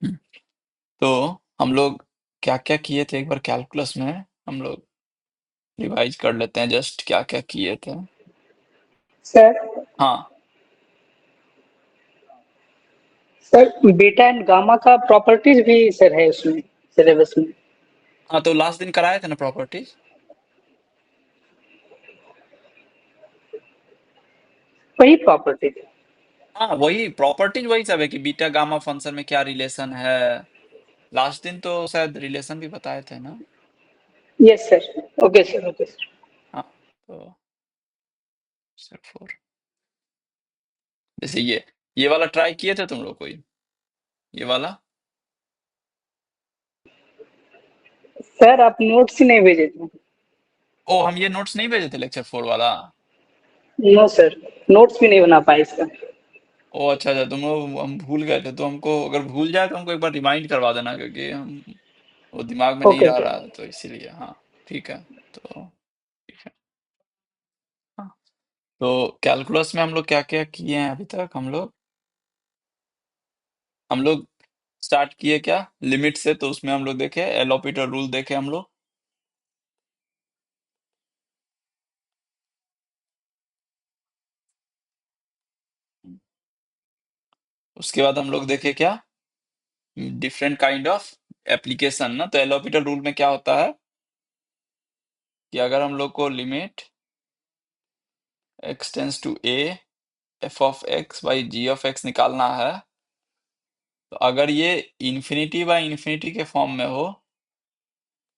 हम्म, तो हम लोग क्या क्या किए थे एक बार कैलकुलस में हम लोग रिवाइज कर लेते हैं जस्ट क्या क्या किए थे। सर हाँ सर बीटा एंड गामा का प्रॉपर्टीज भी सर है उसमें सिलेबस में। हाँ, तो लास्ट दिन कराए थे ना प्रॉपर्टीज। वही प्रॉपर्टीज। हाँ, वही प्रॉपर्टीज वही सब है कि बीटा गामा फंक्शन में क्या रिलेशन है। लास्ट दिन तो शायद रिलेशन भी बताए थे ना। Yes sir. Okay sir, okay sir. हाँ, तो स्टेप 4 जैसे ये वाला ट्राई किए थे तुम लोग कोई, ये वाला। सर आप नोट्स ही नहीं भेजे थे। ओ, हम ये नोट्स नहीं भेजे थे लेक्चर 4 वाला। नो सर, नोट्स भी नहीं बना पाए इसका। ओ अच्छा अच्छा, तुम लोग हम भूल गए थे, तो हमको अगर भूल जाए तो हमको एक बार रिमाइंड करवा देना, क्योंकि हम वो दिमाग में नहीं ओके रह ओके। रहा है, तो इसीलिए। हाँ ठीक है। तो ठीक है। हाँ, तो कैलकुलस में हम लोग क्या क्या किए हैं अभी तक। हम लोग स्टार्ट किए क्या लिमिट से, तो उसमें हम लोग देखे एल हॉपिटल रूल देखे हम लोग। उसके बाद हम लोग देखे क्या डिफरेंट काइंड ऑफ एप्लीकेशन ना। तो एल हॉपिटल रूल में क्या होता है कि अगर हम लोग को limit x tends to a f of x by g of x निकालना है, तो अगर ये इन्फिनिटी बाई इन्फिनिटी के फॉर्म में हो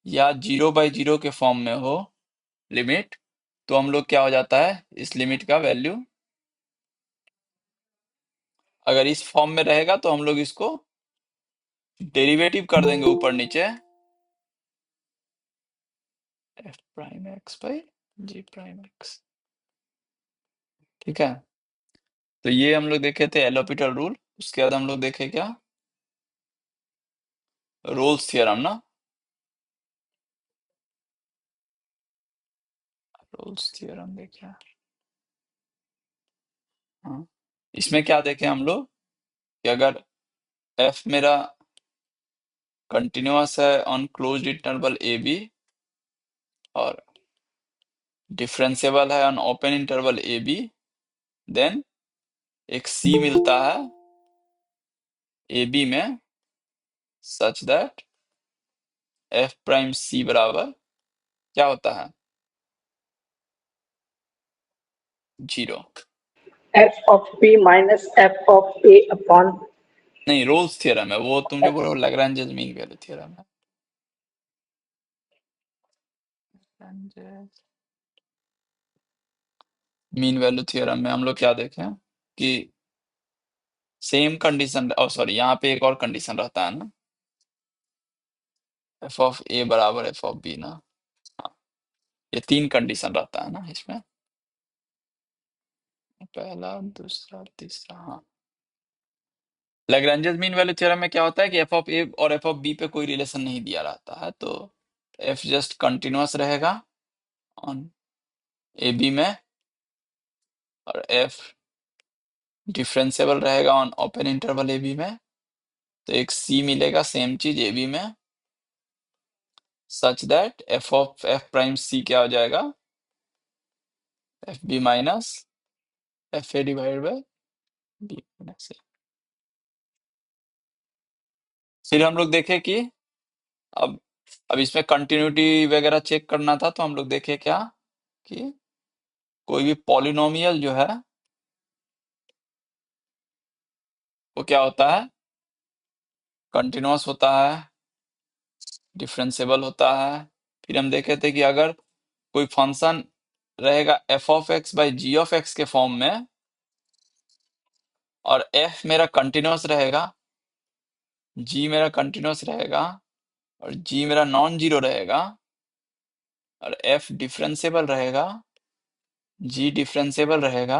या 0/0 के फॉर्म में हो लिमिट, तो हम लोग क्या हो जाता है इस लिमिट का वैल्यू, अगर इस फॉर्म में रहेगा तो हम लोग इसको डेरिवेटिव कर देंगे ऊपर नीचे f prime x by g prime x। ठीक है। तो ये हम लोग देखे थे एल हॉपिटल रूल। उसके बाद हम लोग देखे क्या रोल्स थ्योरम ना। रोल्स थ्योरम देखे। हाँ, इसमें क्या देखे हम लोग कि अगर f मेरा कंटिन्यूअस है on closed interval A B और डिफरेंशिएबल है on open interval A B, then एक c मिलता है ए बी में such that f prime c बराबर क्या होता है 0। F of P minus F of A upon नहीं, रोल्स थ्योरम है वो, तुम जो बोल रहे हो लैग्रेंज मीन वैल्यू थ्योरम है। मीन वैल्यू थ्योरम में हम लोग क्या देखें कि सेम कंडीशन, ओ सॉरी, यहाँ पे एक और कंडीशन रहता है ना, एफ ऑफ ए बराबर एफ ऑफ बी ना। हाँ, ये 3 कंडीशन रहता है ना इसमें, पहला दूसरा तीसरा। हाँ, लैग्रेंजेस मीन वैल्यू थ्योरम में क्या होता है कि एफ ऑफ ए और एफ ऑफ बी पे कोई रिलेशन नहीं दिया रहता है, तो एफ जस्ट कंटिन्यूअस रहेगा ऑन ए बी में और एफ डिफरेंशिएबल रहेगा on open interval A B में। तो एक सी मिलेगा सेम चीज ए बी में such that f of f prime c क्या हो जाएगा f b minus f a divided by b minus a. फिर हम लोग देखे कि अब अब इसमें कंटिन्यूटी वगैरह चेक करना था, तो हम लोग देखे क्या कि कोई भी पॉलिनोमियल जो है वो क्या होता है कंटिन्यूअस होता है, डिफरेंशिएबल होता है। फिर हम देखे थे कि अगर कोई फंक्शन रहेगा F of X by G of X के फॉर्म में और एफ मेरा कंटिन्यूअस रहेगा, जी मेरा कंटिन्यूअस रहेगा और जी मेरा नॉन जीरो रहेगा और एफ डिफरेंशिएबल रहेगा, जी डिफरेंशिएबल रहेगा,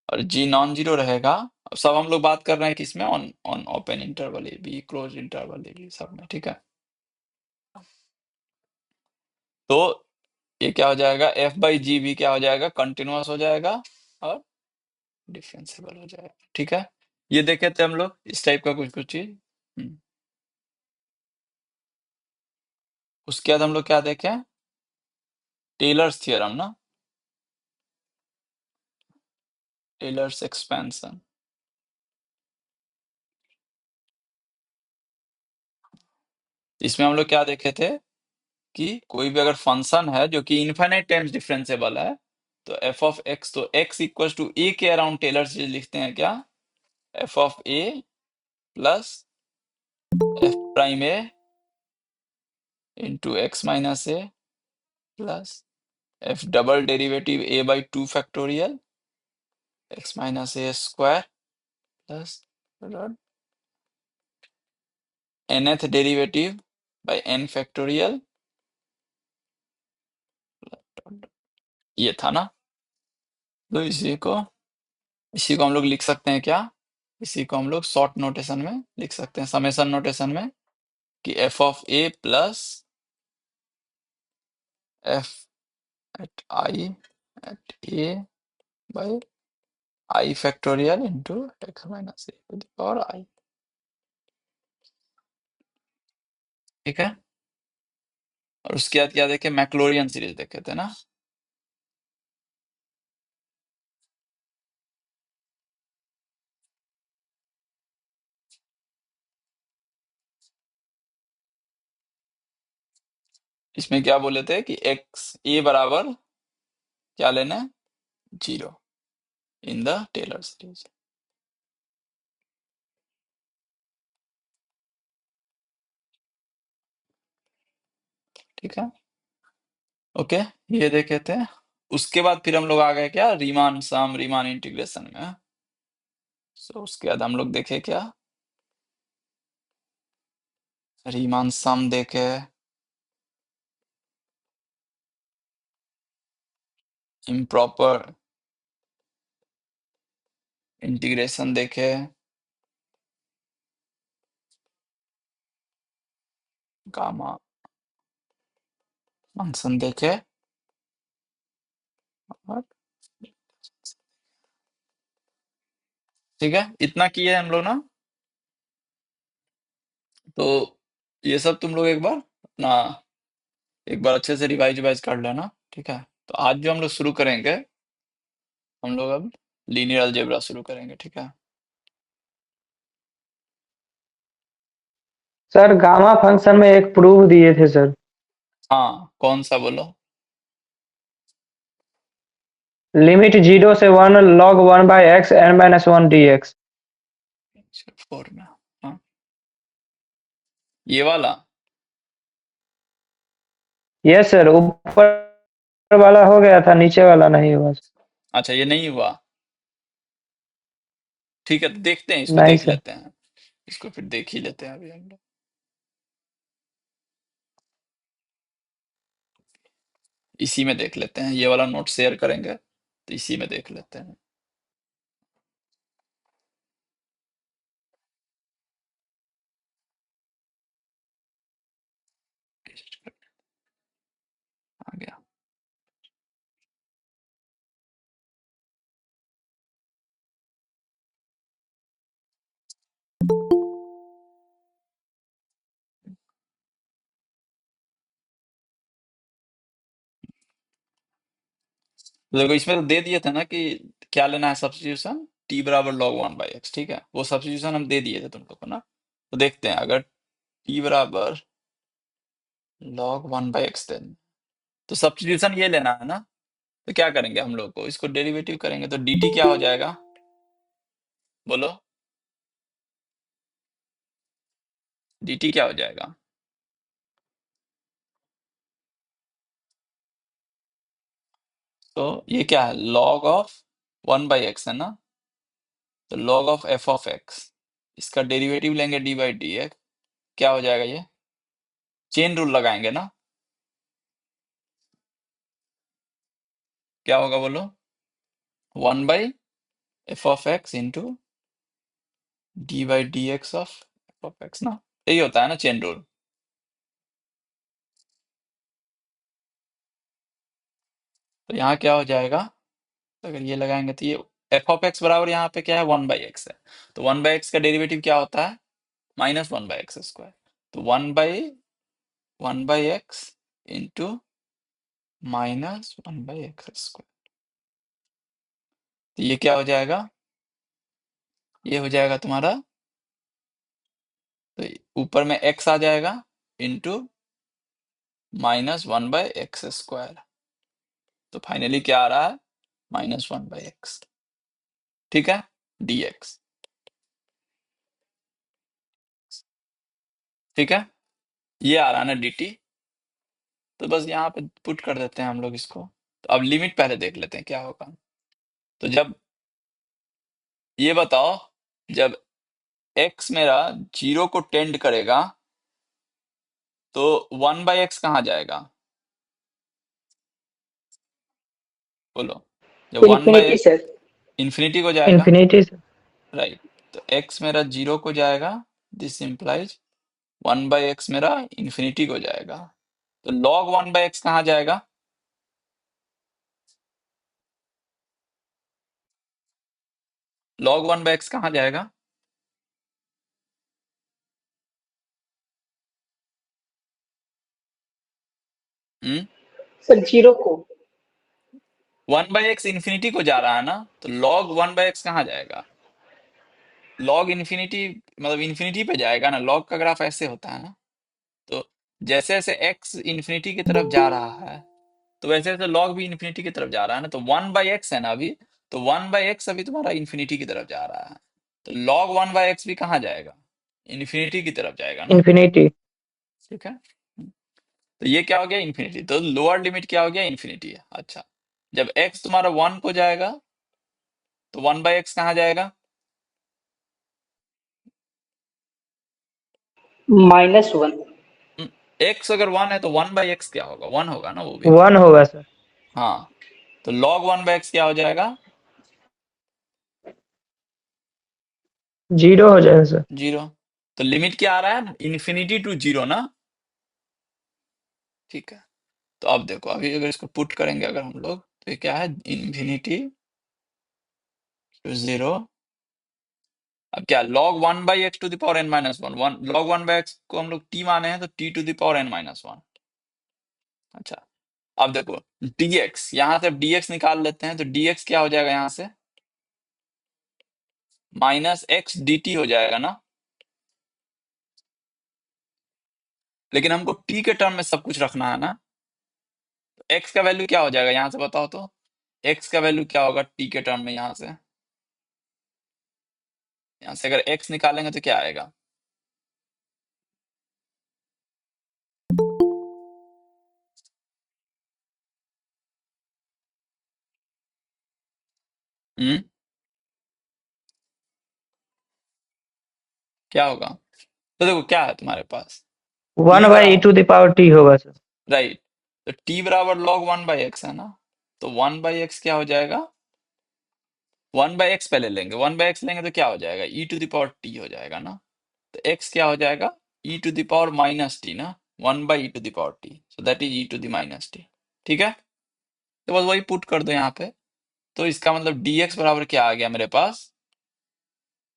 और जी नॉन जीरो रहेगा। अब सब हम लोग बात कर रहे हैं किसमें on on open interval A B close interval A B सब में। ठीक है। तो ये क्या हो जाएगा, एफ बाई जी भी क्या हो जाएगा, कंटिन्यूअस हो जाएगा और डिफरेंशिएबल हो जाएगा। ठीक है, ये देखे थे हम लोग इस टाइप का कुछ कुछ चीज। उसके बाद हम लोग क्या देखे, टेलर्स थ्योरम ना, टेलर्स एक्सपेंशन। इसमें हम लोग क्या देखे थे कि कोई भी अगर फंक्शन है जो कि इनफाइनाइट टाइम्स डिफरेंशिएबल है, तो एफ ऑफ एक्स, तो एक्स इक्वल टू ए के अराउंड टेलर सीरीज लिखते हैं क्या, F of a plus F prime A into x minus A plus F double derivative A by 2 factorial x minus A square plus nth derivative by n factorial. ये था ना, तो इसी को हम लोग लिख सकते हैं क्या, इसी को हम लोग शॉर्ट नोटेशन में लिख सकते हैं, समेशन नोटेशन में, कि f of a plus f at i at a by i factorial into x minus a और आई। ठीक है, और उसके बाद क्या देखे, मैक्लोरियन सीरीज देखे थे ना। इसमें क्या बोले थे कि एक्स ए बराबर क्या लेना है, 0 इन द टेलर सीरीज। ठीक है, ओके, ये देखे थे। उसके बाद फिर हम लोग आ गए क्या, रीमान सम रीमान इंटीग्रेशन में। सो उसके बाद हम लोग देखे क्या, रीमान सम देखे, इम्प्रॉपर इंटीग्रेशन देखे, गामा फंक्शन देखे, और ठीक है, इतना किए हम लोग ना। तो ये सब तुम लोग एक बार अपना एक बार अच्छे से रिवाइज वाइज कर लेना। ठीक है, तो आज जो हम लोग शुरू करेंगे, हम लोग अब लीनियर अलजेब्रा शुरू करेंगे। ठीक है, सर गामा फंक्शन में एक प्रूफ दिए थे सर। हाँ कौन सा बोलो। लिमिट 0 से 1 log 1 by X n minus 1 dx। 4 में, हाँ ये वाला। यस सर, ऊपर वाला हो गया था, नीचे वाला नहीं हुआ। अच्छा ये नहीं हुआ, ठीक है, तो देखते हैं, इसको नहीं देख सर। लेते हैं, इसको फिर देख ही लेते हैं अभी हम लोग। इसी में देख लेते हैं, ये वाला नोट शेयर करेंगे तो इसी में देख लेते हैं। आ गया। तो देखो इसमें तो दे दिए थे ना कि क्या लेना है सब्स्टिट्यूशन, टी बराबर log 1 बाई एक्स। ठीक है, वो सब्स्टिट्यूशन हम दे दिए थे तुम लोग को ना। तो देखते हैं, अगर टी बराबर log 1 बाई एक्स दें, तो सब्स्टिट्यूशन ये लेना है ना। तो क्या करेंगे हम लोग को, इसको डेरिवेटिव करेंगे, तो dt क्या हो जाएगा, बोलो dt क्या हो जाएगा। तो ये क्या है, log ऑफ 1 बाई एक्स है ना, तो log of F of x, इसका डेरिवेटिव लेंगे डी बाई डी एक्स, क्या हो जाएगा ये, चेन रूल लगाएंगे ना, क्या होगा बोलो, 1 by F of x into D by D x of F of x ना, यही होता है ना चेन रूल। तो यहाँ क्या हो जाएगा, तो अगर ये लगाएंगे तो ये एफ ऑफ एक्स बराबर यहाँ पे क्या है, 1/x है। तो 1/x का डेरिवेटिव क्या होता है, -1/x²। तो 1/x इंटू -1/x²। तो ये क्या हो जाएगा, ये हो जाएगा तुम्हारा, तो ऊपर में x आ जाएगा इंटू -1/x²। तो फाइनली क्या आ रहा है, -1/x। ठीक है, dx। ठीक है, ये आ रहा है ना dt। तो बस यहाँ पे पुट कर देते हैं हम लोग इसको। तो अब लिमिट पहले देख लेते हैं क्या होगा। तो जब, ये बताओ, जब x मेरा 0 को टेंड करेगा तो 1/x कहाँ जाएगा, बोलो। जब one by infinity x sir. Infinity को जाएगा, इन्फिनिटी से। राइट। तो x मेरा 0 को जाएगा, दिस इंप्लाइज 1/x मेरा इन्फिनिटी को जाएगा। तो log 1/x कहाँ जाएगा, log 1/x कहाँ जाएगा, हम्म, सर 0 को। 1/x इन्फिनिटी को जा रहा है ना, तो log 1/x कहाँ जाएगा, log इन्फिनिटी, मतलब इन्फिनिटी पे जाएगा ना। log का ग्राफ ऐसे होता है ना। तो जैसे जैसे x इन्फिनिटी की तरफ जा रहा है, तो वैसे वैसे log भी इन्फिनिटी की तरफ जा रहा है ना। तो 1/x है ना अभी, तो 1/x अभी तुम्हारा इन्फिनिटी की तरफ जा रहा है। तो log 1/x भी कहाँ जाएगा, इन्फिनिटी की तरफ जाएगा ना। इन्फिनिटी। ठीक है, तो ये क्या हो गया, इन्फिनिटी। तो लोअर लिमिट क्या हो गया, इन्फिनिटी है। अच्छा, जब x तुम्हारा 1 को जाएगा तो 1/x कहाँ जाएगा, -1। x अगर 1 है तो 1/x क्या होगा, 1 होगा ना वो भी। 1 होगा सर। हाँ, तो log 1/x क्या हो जाएगा, 0 हो जाएगा सर। 0। तो लिमिट क्या आ रहा है, इन्फिनिटी टू 0 ना। ठीक है, तो अब देखो, अभी अगर इसको पुट करेंगे अगर हम लोग, तो ये क्या है, इन्फिनिटी टू 0। अब क्या, log 1/x to the power n minus one, log 1/x को हम लोग t माने हैं, तो t to the power n-1। अच्छा, अब देखो dx, यहां से अब dx निकाल लेते हैं, तो dx क्या हो जाएगा यहां से, -x dt हो जाएगा ना। लेकिन हमको t के टर्म में सब कुछ रखना है ना। तो x का वैल्यू क्या हो जाएगा यहां से, बताओ तो। x का वैल्यू क्या होगा t के टर्म में, यहां से अगर x निकालेंगे तो क्या आएगा, हम्म, क्या होगा। तो देखो क्या है तुम्हारे पास, 1 t बाई ई बराबर, टू द पावर टी होगा सर। राइट। तो t बराबर log 1/x है ना। तो 1/x क्या हो जाएगा, 1/x पहले लेंगे, 1/x लेंगे तो क्या हो जाएगा, e to the power t हो जाएगा ना। तो x क्या हो जाएगा, e to the power -t ना, 1/e to the power t, so that is e to the -t। ठीक है, तो बस वही पुट कर दो यहाँ पे। तो इसका मतलब dx बराबर क्या आ गया मेरे पास,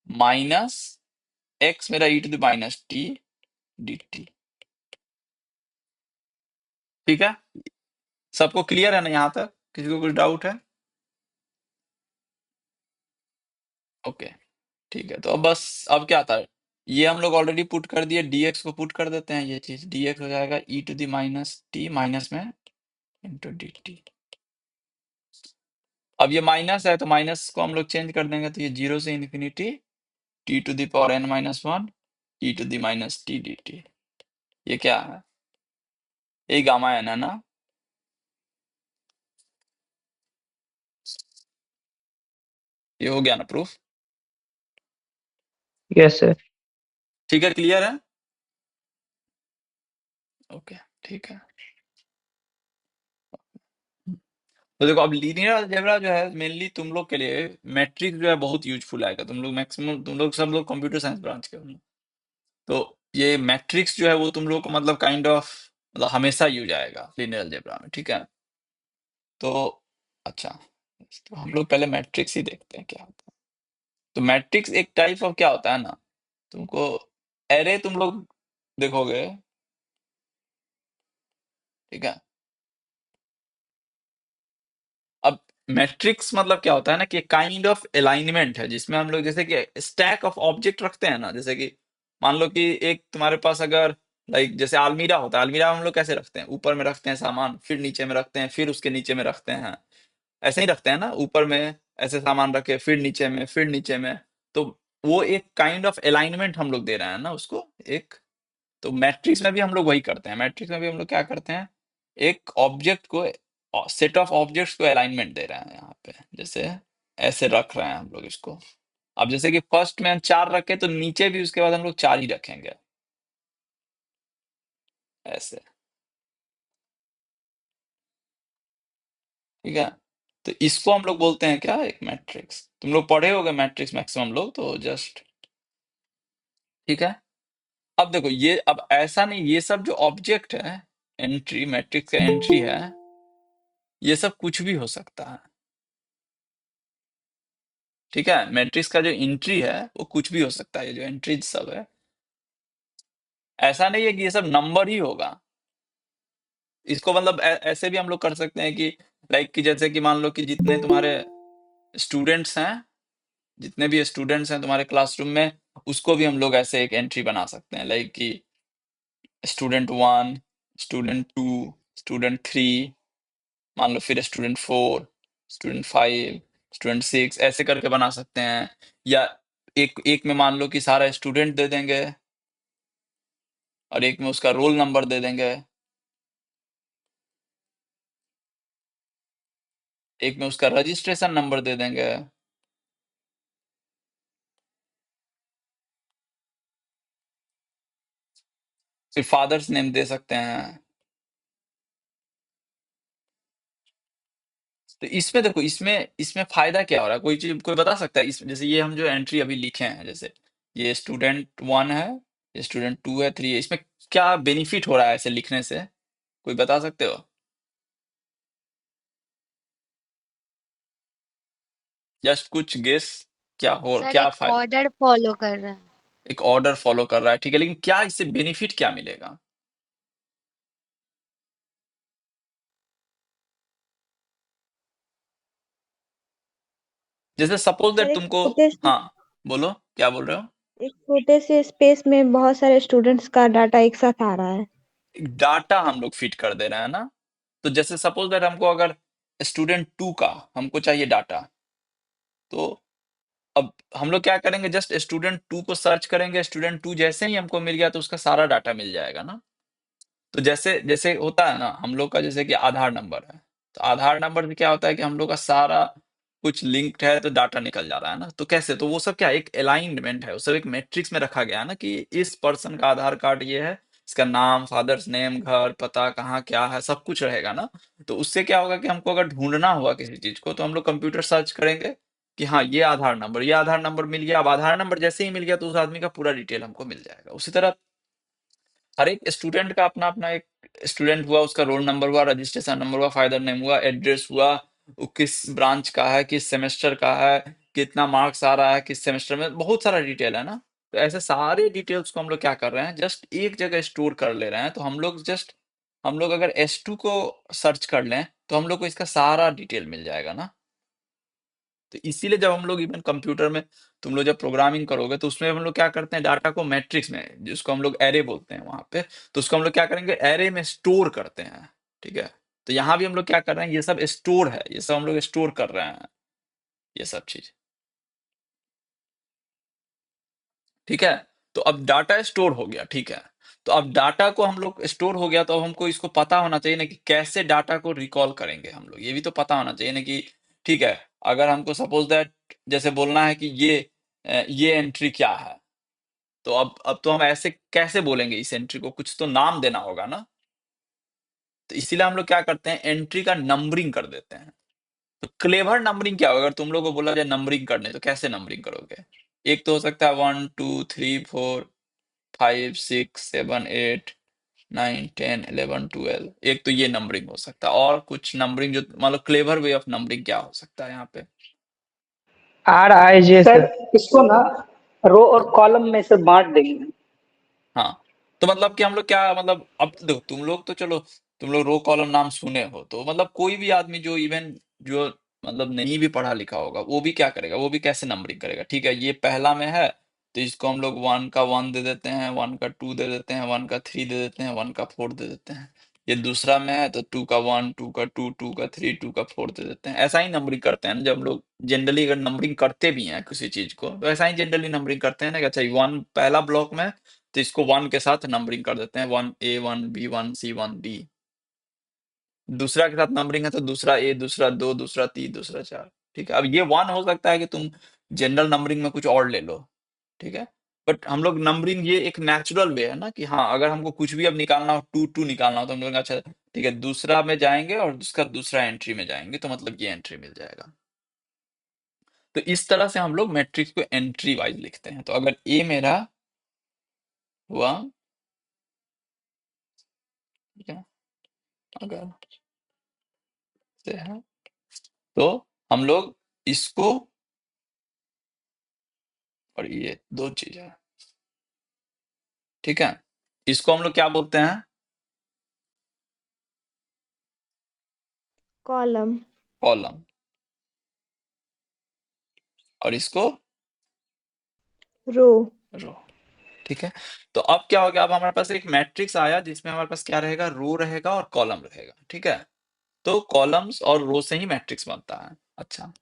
-x मेरा e to the -t dt। ठीक है, सबको क्लियर है ना यहाँ तक, किसी को कुछ डाउट है, ओके। ठीक है, तो अब बस, अब क्या था, ये हम लोग ऑलरेडी पुट कर दिए, dx को पुट कर देते हैं। ये चीज dx हो जाएगा e to the -t minus में इंटू dt। अब ये माइनस है तो माइनस को हम लोग चेंज कर देंगे, तो ये 0 से infinity t to the power n-1 e to the -t dt। ये क्या है, ये गामा n है ना। ये हो गया ना प्रूफ। Yes sir. ठीक है, क्लियर है, ओके। ठीक है, तो देखो अब लीनियर अलजेब्रा जो है मेनली तुम लोग के लिए, मैट्रिक्स जो है बहुत यूजफुल आएगा। तुम लोग मैक्सिमम, तुम लोग सब लोग कंप्यूटर साइंस ब्रांच के हो ना। तो ये मैट्रिक्स जो है वो तुम लोग को मतलब काइंड ऑफ, मतलब हमेशा यूज आएगा लीनियर अलजेब्रा में। ठीक है, तो अच्छा, तो हम लोग पहले मैट्रिक्स ही देखते हैं क्या होता है। तो मैट्रिक्स एक टाइप ऑफ क्या होता है ना, तुमको एरे तुम लोग देखोगे, ठीक है। अब मैट्रिक्स मतलब क्या होता है ना कि काइंड ऑफ अलाइनमेंट है जिसमें हम लोग जैसे कि स्टैक ऑफ ऑब्जेक्ट रखते हैं ना, जैसे कि मान लो कि एक तुम्हारे पास अगर लाइक जैसे अलमीरा होता है, अलमीरा में हम लोग कैसे रखते हैं, ऊपर में रखते हैं सामान, फिर नीचे में रखते हैं, फिर उसके नीचे में रखते हैं, ऐसे ही रखते हैं ना, ऊपर में ऐसे सामान रखे, फिर नीचे में, फिर नीचे में। तो वो एक काइंड ऑफ अलाइनमेंट हम लोग दे रहे हैं ना उसको एक। तो मैट्रिक्स में भी हम लोग वही करते हैं, मैट्रिक्स में भी हम लोग क्या करते हैं, एक ऑब्जेक्ट को, सेट ऑफ ऑब्जेक्ट्स को अलाइनमेंट दे रहे हैं यहाँ पे, जैसे ऐसे रख रहे हैं हम लोग इसको। अब जैसे कि फर्स्ट में हम 4 रखे तो नीचे भी उसके बाद हम लोग 4 ही रखेंगे, ऐसे, ठीक है। तो इसको हम लोग बोलते हैं क्या, एक मैट्रिक्स। तुम लोग पढ़े होगे मैट्रिक्स मैक्सिमम लोग, तो जस्ट, ठीक है। अब देखो ये, अब ऐसा नहीं, ये सब जो ऑब्जेक्ट है, एंट्री, मैट्रिक्स का एंट्री है, ये सब कुछ भी हो सकता है, ठीक है। मैट्रिक्स का जो एंट्री है वो कुछ भी हो सकता है, ये जो एंट्रीज सब है, ऐसा नहीं है कि ये सब नंबर ही होगा। इसको मतलब ऐसे भी हम लोग कर सकते हैं कि लाइक कि जैसे कि मान लो कि जितने तुम्हारे स्टूडेंट्स हैं, जितने भी स्टूडेंट्स हैं तुम्हारे क्लासरूम में, उसको भी हम लोग ऐसे एक एंट्री बना सकते हैं, लाइक कि स्टूडेंट 1, स्टूडेंट 2, स्टूडेंट 3, मान लो फिर स्टूडेंट 4, स्टूडेंट 5, स्टूडेंट 6, ऐसे करके बना सकते हैं। या एक एक में मान लो कि सारा स्टूडेंट दे देंगे, और एक में उसका रोल नंबर दे देंगे, एक में उसका रजिस्ट्रेशन नंबर दे देंगे। फिर फादर्स नेम दे सकते हैं। तो इसमें देखो, इसमें इसमें फायदा क्या हो रहा है, कोई चीज कोई बता सकता है, इस जैसे ये हम जो एंट्री अभी लिखे हैं, जैसे ये स्टूडेंट 1 है, ये स्टूडेंट 2 है, 3 है, इसमें क्या बेनिफिट हो रहा है ऐसे लिखने से, कोई बता सकते हो? जस्ट कुछ गेस, क्या हो, सर क्या एक फायदा? ऑर्डर फॉलो कर रहा है। एक ऑर्डर फॉलो कर रहा है, ठीक है, लेकिन क्या इससे बेनिफिट क्या मिलेगा? जैसे सपोज सर दैट तुमको, हाँ, बोलो, क्या बोल रहे हो? एक छोटे से स्पेस में बहुत सारे स्टूडेंट्स का डाटा एक साथ आ रहा है। डाटा हम लोग फिट कर दे रहे हैं ना। तो जैसे सपोज दैट हमको अगर स्टूडेंट 2 का हमको चाहिए डाटा, तो अब हम लोग क्या करेंगे, जस्ट स्टूडेंट 2 को सर्च करेंगे, स्टूडेंट 2 जैसे ही हमको मिल गया तो उसका सारा डाटा मिल जाएगा ना। तो जैसे जैसे होता है ना हम लोग का, जैसे कि आधार नंबर है, तो आधार नंबर में क्या होता है कि हम लोग का सारा कुछ लिंक्ड है, तो डाटा निकल जा रहा है ना। तो कैसे, तो वो सब क्या एक अलाइनमेंट है, वो सब एक मैट्रिक्स में रखा गया है ना, कि इस पर्सन का आधार कार्ड ये है, इसका नाम, फादर्स नेम, घर पता, कहाँ क्या है, सब कुछ रहेगा ना। तो उससे क्या होगा कि हमको अगर ढूंढना हुआ किसी चीज को, तो हम लोग कंप्यूटर सर्च करेंगे कि हाँ ये आधार नंबर, ये आधार नंबर मिल गया। अब आधार नंबर जैसे ही मिल गया तो उस आदमी का पूरा डिटेल हमको मिल जाएगा। उसी तरह हर एक स्टूडेंट का अपना अपना एक स्टूडेंट हुआ, उसका रोल नंबर हुआ, रजिस्ट्रेशन नंबर हुआ, फादर नेम हुआ, एड्रेस हुआ, वो किस ब्रांच का है, किस सेमेस्टर का है, कितना मार्क्स आ रहा है किस सेमेस्टर में, बहुत सारा डिटेल है ना। तो ऐसे सारे डिटेल्स को हम लोग क्या कर रहे हैं, जस्ट एक जगह स्टोर कर ले रहे हैं। तो हम लोग जस्ट, हम लोग अगर S2 को सर्च कर लें तो हम लोग को इसका सारा डिटेल मिल जाएगा ना। तो इसीलिए जब हम लोग इवन कंप्यूटर में, तुम लोग जब प्रोग्रामिंग करोगे तो उसमें हम लोग क्या करते हैं, डाटा को मैट्रिक्स में, जिसको हम लोग एरे बोलते हैं वहां पे, तो उसको हम लोग क्या करेंगे, एरे में स्टोर करते हैं, ठीक है। तो यहाँ भी हम लोग क्या कर रहे हैं, ये सब स्टोर है, ये सब हम लोग स्टोर कर रहे हैं, ये सब चीज, ठीक है। तो अब डाटा स्टोर हो गया, ठीक है। तो अब डाटा को हम लोग स्टोर हो गया, तो अब हमको इसको पता होना चाहिए ना कि कैसे डाटा को रिकॉल करेंगे हम लोग, ये भी तो पता होना चाहिए ना कि, ठीक है। अगर हमको सपोज दैट जैसे बोलना है कि ये एंट्री क्या है, तो अब तो हम ऐसे कैसे बोलेंगे इस एंट्री को, कुछ तो नाम देना होगा ना। तो इसीलिए हम लोग क्या करते हैं, एंट्री का नंबरिंग कर देते हैं। तो क्लेवर नंबरिंग क्या होगा, अगर तुम लोग को बोला जाए नंबरिंग करने, तो कैसे नंबरिंग करोगे? एक तो हो सकता है 1 2 3 4 5 6 7 8 9 10 11 12। एक तो ये नंबरिंग हो सकता है, और कुछ नंबरिंग जो मतलब क्लेवर वे ऑफ नंबरिंग क्या हो सकता है यहाँ पे? RIJ sir sir. इसको ना रो और कॉलम में से बांट देंगे। हाँ, तो मतलब कि हम लोग क्या मतलब, अब देखो तुम लोग तो चलो, तुम लोग रो कॉलम नाम सुने हो, तो मतलब कोई भी आदमी जो इवन जो मतलब नहीं भी पढ़ा लिखा होगा, वो भी क्या करेगा, वो भी कैसे नंबरिंग करेगा? ठीक है, ये पहला में है तो इसको हम लोग 1 का 1 दे देते हैं, 1 का 2 दे देते हैं, 1 का 3 दे देते हैं, 1 का 4 दे देते हैं। ये दूसरा में है तो 2 का 1, 2 का 2, 2 का 3, 2 का 4 दे देते हैं। ऐसा ही नंबरिंग करते हैं ना, जब हम लोग जनरली अगर नंबरिंग करते भी हैं किसी चीज को, तो ऐसा ही जनरली नंबरिंग करते हैं ना कि अच्छा 1 पहला ब्लॉक में, तो इसको 1 के साथ नंबरिंग कर देते हैं, 1A 1B 1C 1D। दूसरा के साथ नंबरिंग है तो दूसरा ए, दूसरा 2, दूसरा 3, दूसरा 4। ठीक है, अब ये 1 हो सकता है कि तुम जनरल नंबरिंग में कुछ और ले लो, ठीक है, बट हम लोग नंबरिंग ये एक नेचुरल वे है ना कि हाँ, अगर हमको कुछ भी अब निकालना हो, 2 2 निकालना हो, तो हम लोग अच्छा ठीक है, दूसरा में जाएंगे और उसका दूसरा एंट्री में जाएंगे, तो मतलब ये एंट्री मिल जाएगा। तो इस तरह से हम लोग मैट्रिक्स को एंट्री वाइज लिखते हैं। तो अगर ए मेरा हुआ, ठीक है, अगर से है, तो हम लोग इसको, और ये दो चीज है, ठीक है, इसको हम लोग क्या बोलते हैं? कॉलम। कॉलम। और इसको रो। रो। ठीक है, तो अब क्या हो गया, अब हमारे पास एक मैट्रिक्स आया जिसमें हमारे पास क्या रहेगा, रो रहेगा और कॉलम रहेगा। ठीक है, तो कॉलम्स और रो से ही मैट्रिक्स बनता है। अच्छा,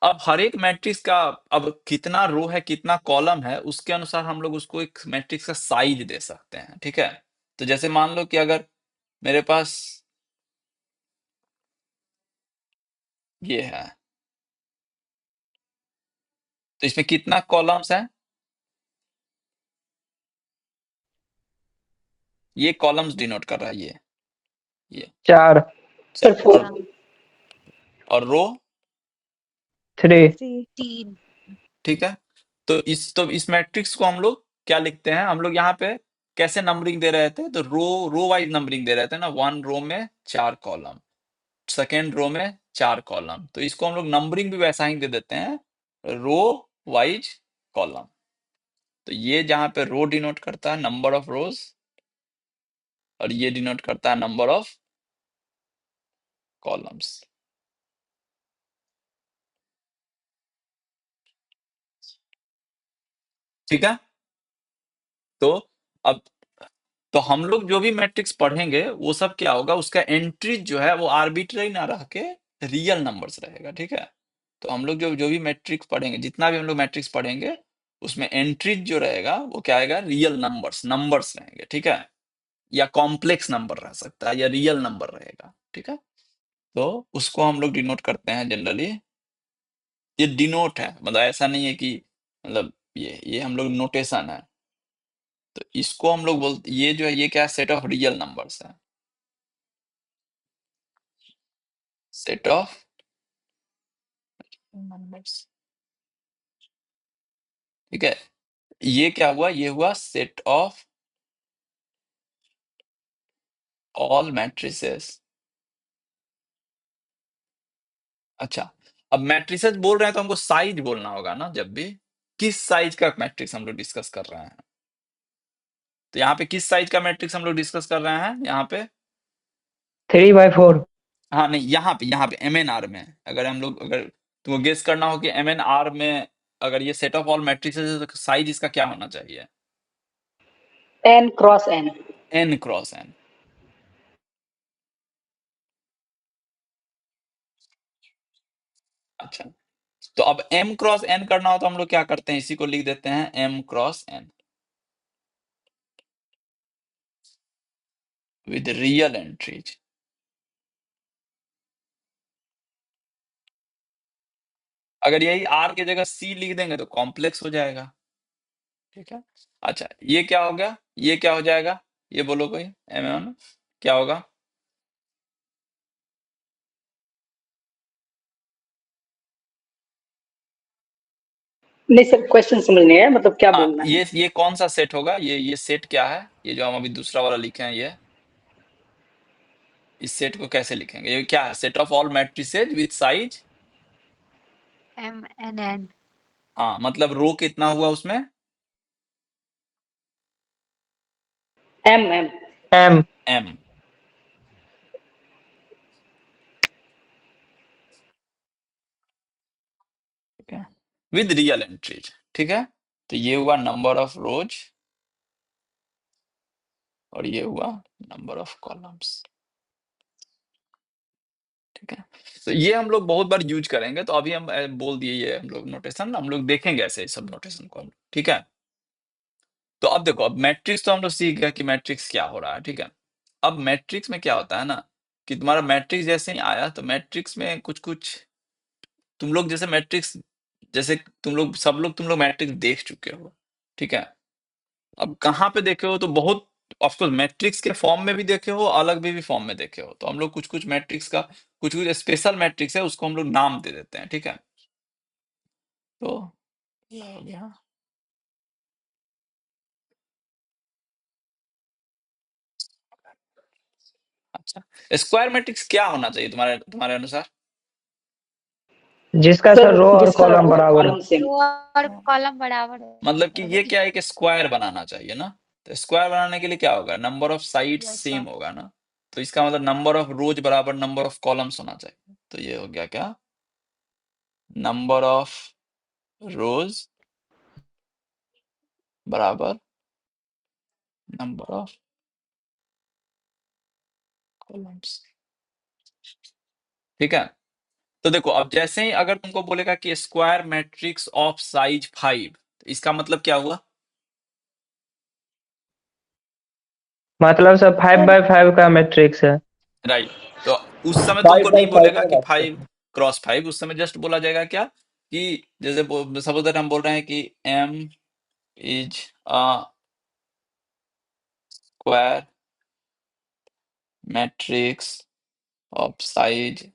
अब हर एक मैट्रिक्स का, अब कितना रो है कितना कॉलम है, उसके अनुसार हम लोग उसको एक मैट्रिक्स का साइज दे सकते हैं। ठीक है, तो जैसे मान लो कि अगर मेरे पास ये है, तो इसमें कितना कॉलम्स है? ये कॉलम्स डिनोट कर रहा है, ये 4 सर और 4। रो 3 3। ठीक है, तो इस मैट्रिक्स को हम लोग क्या लिखते हैं, हम लोग यहाँ पे कैसे नंबरिंग दे रहे थे, तो रो वाइज नंबरिंग दे रहे थे ना, 1 रो में 4 कॉलम, सेकेंड रो में 4 कॉलम, तो इसको हम लोग नंबरिंग भी वैसा ही दे देते हैं, रो वाइज कॉलम। तो ये जहाँ पे रो डिनोट करता है नंबर ऑफ रोज, और ये डिनोट करता है नंबर ऑफ कॉलम्स। ठीक है, तो अब तो हम लोग जो भी मैट्रिक्स पढ़ेंगे वो सब क्या होगा, उसका एंट्री जो है वो आर्बिट्ररी ना रह के रियल नंबर्स रहेगा। ठीक है, तो हम लोग जो जो भी मैट्रिक्स पढ़ेंगे, जितना भी हम लोग मैट्रिक्स पढ़ेंगे, उसमें एंट्रीज जो रहेगा वो क्या आएगा, रियल नंबर्स नंबर्स रहेंगे। ठीक है, या कॉम्प्लेक्स नंबर रह सकता है, या रियल नंबर रहेगा। ठीक है, तो उसको हम लोग डिनोट करते हैं जनरली, ये डिनोट है, मतलब ऐसा नहीं है कि मतलब ये हम लोग नोटेशन है, तो इसको हम लोग बोलते, ये जो है ये क्या, सेट ऑफ रियल नंबर्स है, सेट ऑफ नंबर्स। ठीक है, ये क्या हुआ, ये हुआ सेट ऑफ ऑल मैट्रिसेस। अच्छा, अब मैट्रिसेस बोल रहे हैं तो हमको साइज बोलना होगा ना, जब भी किस साइज का मैट्रिक्स हम लोग डिस्कस कर रहे हैं, तो यहाँ पे किस साइज का मैट्रिक्स हम लोग डिस्कस कर रहे हैं, यहाँ पे 3/4। हाँ नहीं, यहाँ पे एम एन आर में, अगर हम लोग, अगर तुमको गेस करना हो कि एम एन आर में अगर ये सेट ऑफ ऑल मैट्रिसेस है तो साइज इसका क्या होना चाहिए, n cross n। N cross N. अच्छा, तो अब m क्रॉस n करना हो तो हम लोग क्या करते हैं, इसी को लिख देते हैं m cross n with real entries. अगर यही r की जगह c लिख देंगे तो कॉम्प्लेक्स हो जाएगा। ठीक है, अच्छा ये क्या हो गया, ये क्या हो जाएगा, ये बोलो कोई, m क्या होगा, नहीं सर, क्वेश्चन समझ नहीं आया, मतलब क्या बोलना है? ये कौन सा सेट होगा? ये सेट क्या है? ये जो हम अभी दूसरा वाला लिखे हैं, ये इस सेट को कैसे लिखेंगे? ये क्या है? Set of all matrices with size MNN। हाँ, मतलब रो कितना हुआ उसमें? M M M m। ठीक है, विद रियल एंट्रीज। ठीक है, तो ये हुआ नंबर ऑफ रोज और ये हुआ नंबर ऑफ कॉलम्स। ठीक है, तो ये हम लोग बहुत बार यूज करेंगे, तो अभी हम बोल दिए ये हम लोग नोटेशन, हम लोग देखेंगे ऐसे सब नोटेशन को हम लोग। ठीक है, तो अब देखो, अब मैट्रिक्स तो हम लोग सीख गए कि मैट्रिक्स क्या हो रहा है। ठीक है, अब मैट्रिक्स में क्या होता है ना, कि तुम्हारा मैट्रिक्स जैसे ही आया तो मैट्रिक्स में कुछ कुछ तुम लोग जैसे मैट्रिक्स, जैसे तुम लोग सब लोग तुम लोग मैट्रिक्स देख चुके हो। ठीक है, अब कहाँ पे देखे हो? तो बहुत ऑफकोर्स मैट्रिक्स के फॉर्म में भी देखे हो, अलग भी फॉर्म में देखे हो। तो हम लोग कुछ कुछ मैट्रिक्स का कुछ कुछ स्पेशल मैट्रिक्स है, उसको हम लोग नाम दे देते हैं। ठीक है, तो ये हो गया। अच्छा, स्क्वायर मैट्रिक्स क्या होना चाहिए तुम्हारे तुम्हारे अनुसार? जिसका सर, सर रो और जिसका कॉलम रो और बराबर हो। Column same. रो और कॉलम बराबर हो। मतलब कि ये क्या है, एक स्क्वायर बनाना चाहिए ना। तो स्क्वायर बनाने के लिए क्या होगा? Number of sides yes same sir. होगा ना। तो इसका मतलब नंबर ऑफ रोज बराबर नंबर ऑफ कॉलम्स होना चाहिए। तो ये हो गया क्या? नंबर ऑफ रोज बराबर नंबर ऑफ कॉलम्स। ठीक है, तो देखो, अब जैसे ही अगर तुमको बोलेगा कि स्क्वायर मैट्रिक्स ऑफ साइज 5, तो इसका मतलब क्या हुआ? मतलब सर 5x5 का मैट्रिक्स है। राइट, तो उस समय तुमको 5 बाई नहीं 5 बोलेगा का कि मैट्रिक्स 5x5, उस समय जस्ट बोला जाएगा क्या, कि जैसे सपोज दैट हम बोल रहे हैं कि m is a square matrix of size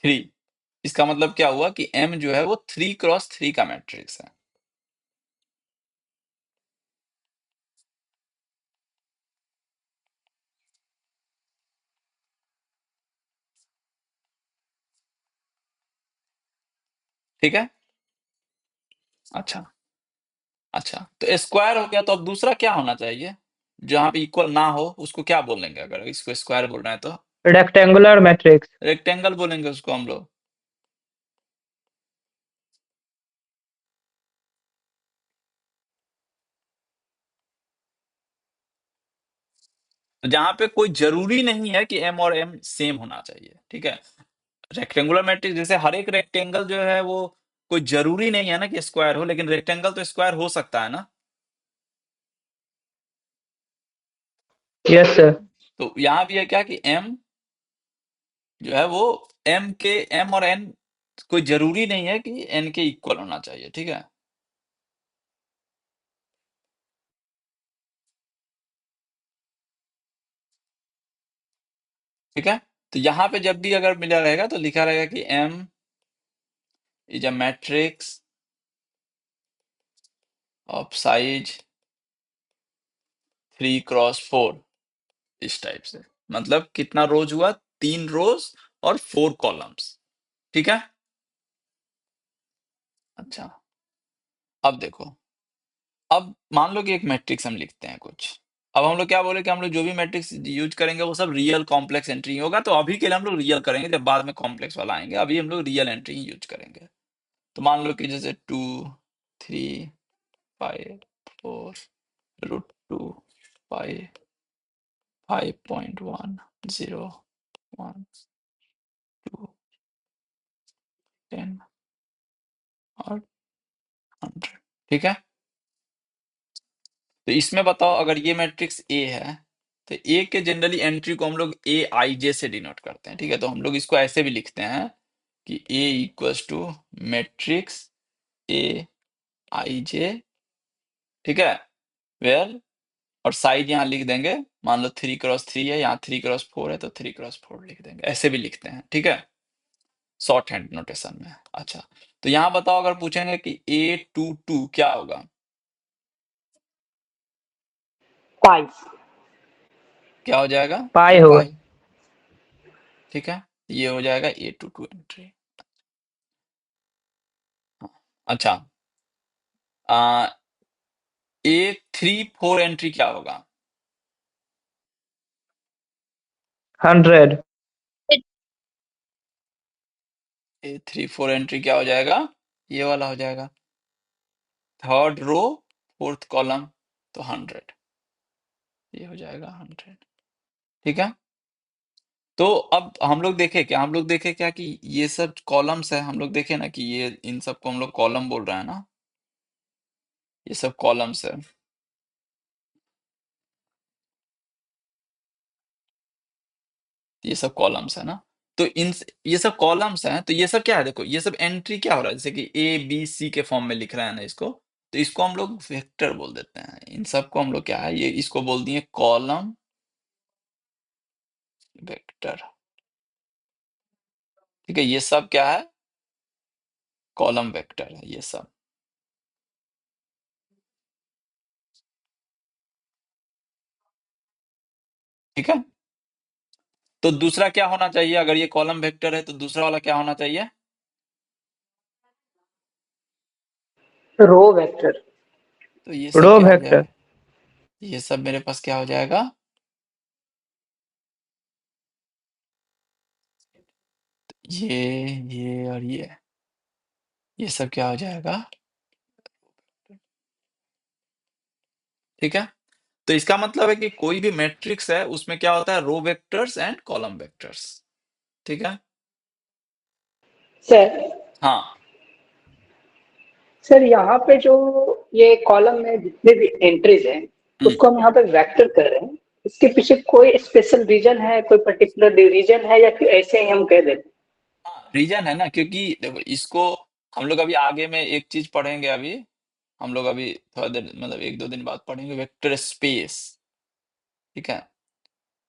3। इसका मतलब क्या हुआ कि m जो है वो 3x3 का मैट्रिक्स है। ठीक है, अच्छा अच्छा, तो स्क्वायर हो गया, तो अब दूसरा क्या होना चाहिए? जहां पे इक्वल ना हो उसको क्या बोलेंगे? अगर इसको स्क्वायर बोल रहे हैं तो रेक्टेंगुलर मैट्रिक्स। रेक्टेंगल बोलेंगे उसको हम लोग। तो जहां पे कोई जरूरी नहीं है कि m और m सेम होना चाहिए। ठीक है, रेक्टेंगुलर मैट्रिक्स जैसे हर एक रेक्टेंगल जो है वो कोई जरूरी नहीं है ना कि स्क्वायर हो, लेकिन रेक्टेंगल तो स्क्वायर हो सकता है ना। Yes sir. तो यहाँ भी है क्या कि m जो है वो m और n कोई जरूरी नहीं है कि n के इक्वल होना चाहिए। ठीक है, ठीक है, तो यहाँ पे जब भी अगर मिला रहेगा तो लिखा रहेगा कि m is a matrix of size 3x4, इस टाइप से। मतलब कितना रोज हुआ? 3 रोज और 4 कॉलम्स। ठीक है, अच्छा, अब देखो, अब मान लो कि एक मैट्रिक्स हम लिखते हैं कुछ। अब हम लोग क्या बोले कि हम लोग जो भी मैट्रिक्स यूज करेंगे वो सब रियल कॉम्प्लेक्स एंट्री होगा। तो अभी के लिए हम लोग रियल करेंगे, जब बाद में कॉम्प्लेक्स वाला आएंगे। अभी हम लोग रियल एंट्री ही यूज करेंगे। तो मान लो कि जैसे 2 3 5 4 √2 5 5.1 0 1 2 10 और 100। ठीक है, तो इसमें बताओ, अगर ये मैट्रिक्स ए है तो ए के जनरली एंट्री को हम लोग ए आई जे से डिनोट करते हैं। ठीक है, तो हम लोग इसको ऐसे भी लिखते हैं कि ए equals two matrix A i जे। ठीक है, वेयर, और साइज यहाँ लिख देंगे, मान लो 3x3 है, यहाँ 3x4 है तो 3x4 लिख देंगे। ऐसे भी लिखते हैं। ठीक है, शॉर्ट हैंड नोटेशन में। अच्छा, तो यहाँ बताओ, अगर पूछेंगे कि A22 क्या होगा? पाई। क्या हो जाएगा? पाई होगा। पाई। ठीक है, ये हो जाएगा A22 एंट्री। अच्छा, A34 एंट्री क्या होगा? 100। A34 एंट्री क्या हो जाएगा? ये वाला हो जाएगा, थर्ड रो फोर्थ कॉलम, तो 100, ये हो जाएगा 100। ठीक है, तो अब हम लोग देखे क्या, कि ये सब कॉलम्स है, हम लोग देखे ना कि ये इन सबको हम लोग कॉलम बोल रहे हैं ना, ये सब कॉलम्स है। ये सब कॉलम्स है ना, तो ये सब कॉलम्स हैं, तो ये सब क्या है, देखो ये सब एंट्री क्या हो रहा है, जैसे कि A B C के फॉर्म में लिख रहे हैं ना इसको, तो इसको हम लोग वेक्टर बोल देते हैं। इन सबको हम लोग क्या है, ये इसको बोल दिए कॉलम वेक्टर। ठीक है, ये सब क्या है, कॉलम वेक्टर है ये सब। ठीक है, तो दूसरा क्या होना चाहिए, अगर ये कॉलम वेक्टर है तो दूसरा वाला क्या होना चाहिए? Row vector. तो ये सब रो क्या हो वेक्टर। जाएगा, ये सब मेरे पास क्या हो जाएगा, ये और ये सब क्या हो जाएगा। ठीक है, तो इसका मतलब है कि कोई भी मैट्रिक्स है उसमें क्या होता है, रो वेक्टर्स एंड कॉलम वेक्टर्स। ठीक है, सर हाँ। सर यहाँ पे जो ये कॉलम में जितने भी एंट्रीज हैं हम्म, उसको हम यहाँ पे वेक्टर कर रहे हैं। इसके पीछे कोई स्पेशल रीजन है, कोई पर्टिकुलर रीजन है, या फिर ऐसे ही हम कह देते हैं? हाँ रीजन है ना, क्योंकि देखो इसको हम लोग अभी आगे में एक चीज पढ़ेंगे, अभी हम लोग अभी थोड़ा देर मतलब 1-2 दिन बाद पढ़ेंगे वेक्टर स्पेस। ठीक है,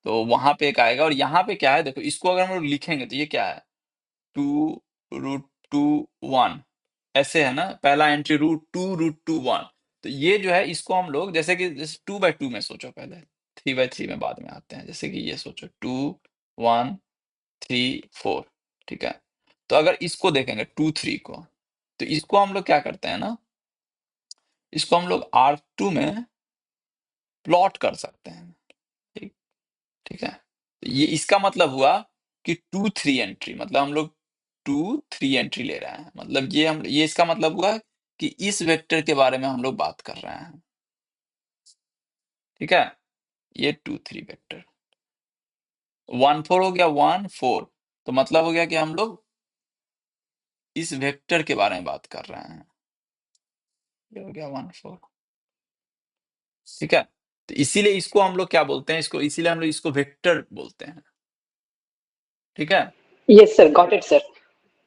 तो वहां पे एक आएगा, और यहाँ पे क्या है, देखो इसको अगर हम लोग लिखेंगे तो ये क्या है, 2√2 1, ऐसे है ना, पहला एंट्री √2√2 1। तो ये जो है इसको हम लोग जैसे कि 2/2 में सोचो, पहले 3/3 में बाद में आते हैं, जैसे कि ये सोचो 2 1 3 4। ठीक है, तो अगर इसको देखेंगे 2 3 को, तो इसको हम लोग क्या करते हैं ना, इसको हम लोग R2 में प्लॉट कर सकते हैं। ठीक, ठीक है, तो ये इसका मतलब हुआ कि 2 3 एंट्री, मतलब हम लोग 2 3 एंट्री ले रहे हैं, मतलब ये इसका मतलब हुआ कि इस वेक्टर के बारे में हम लोग बात कर रहे हैं। ठीक है, ये 2 3 वेक्टर 1 4 हो गया, 1 4, तो मतलब हो गया कि हम लोग इस वेक्टर के बारे में बात कर रहे हैं। ये हो गया 1 4। ठीक है, तो इसीलिए इसको हम लोग क्या बोलते हैं, इसको इसीलिए हम लोग इसको वेक्टर बोलते हैं। ठीक है, yes sir, got it sir.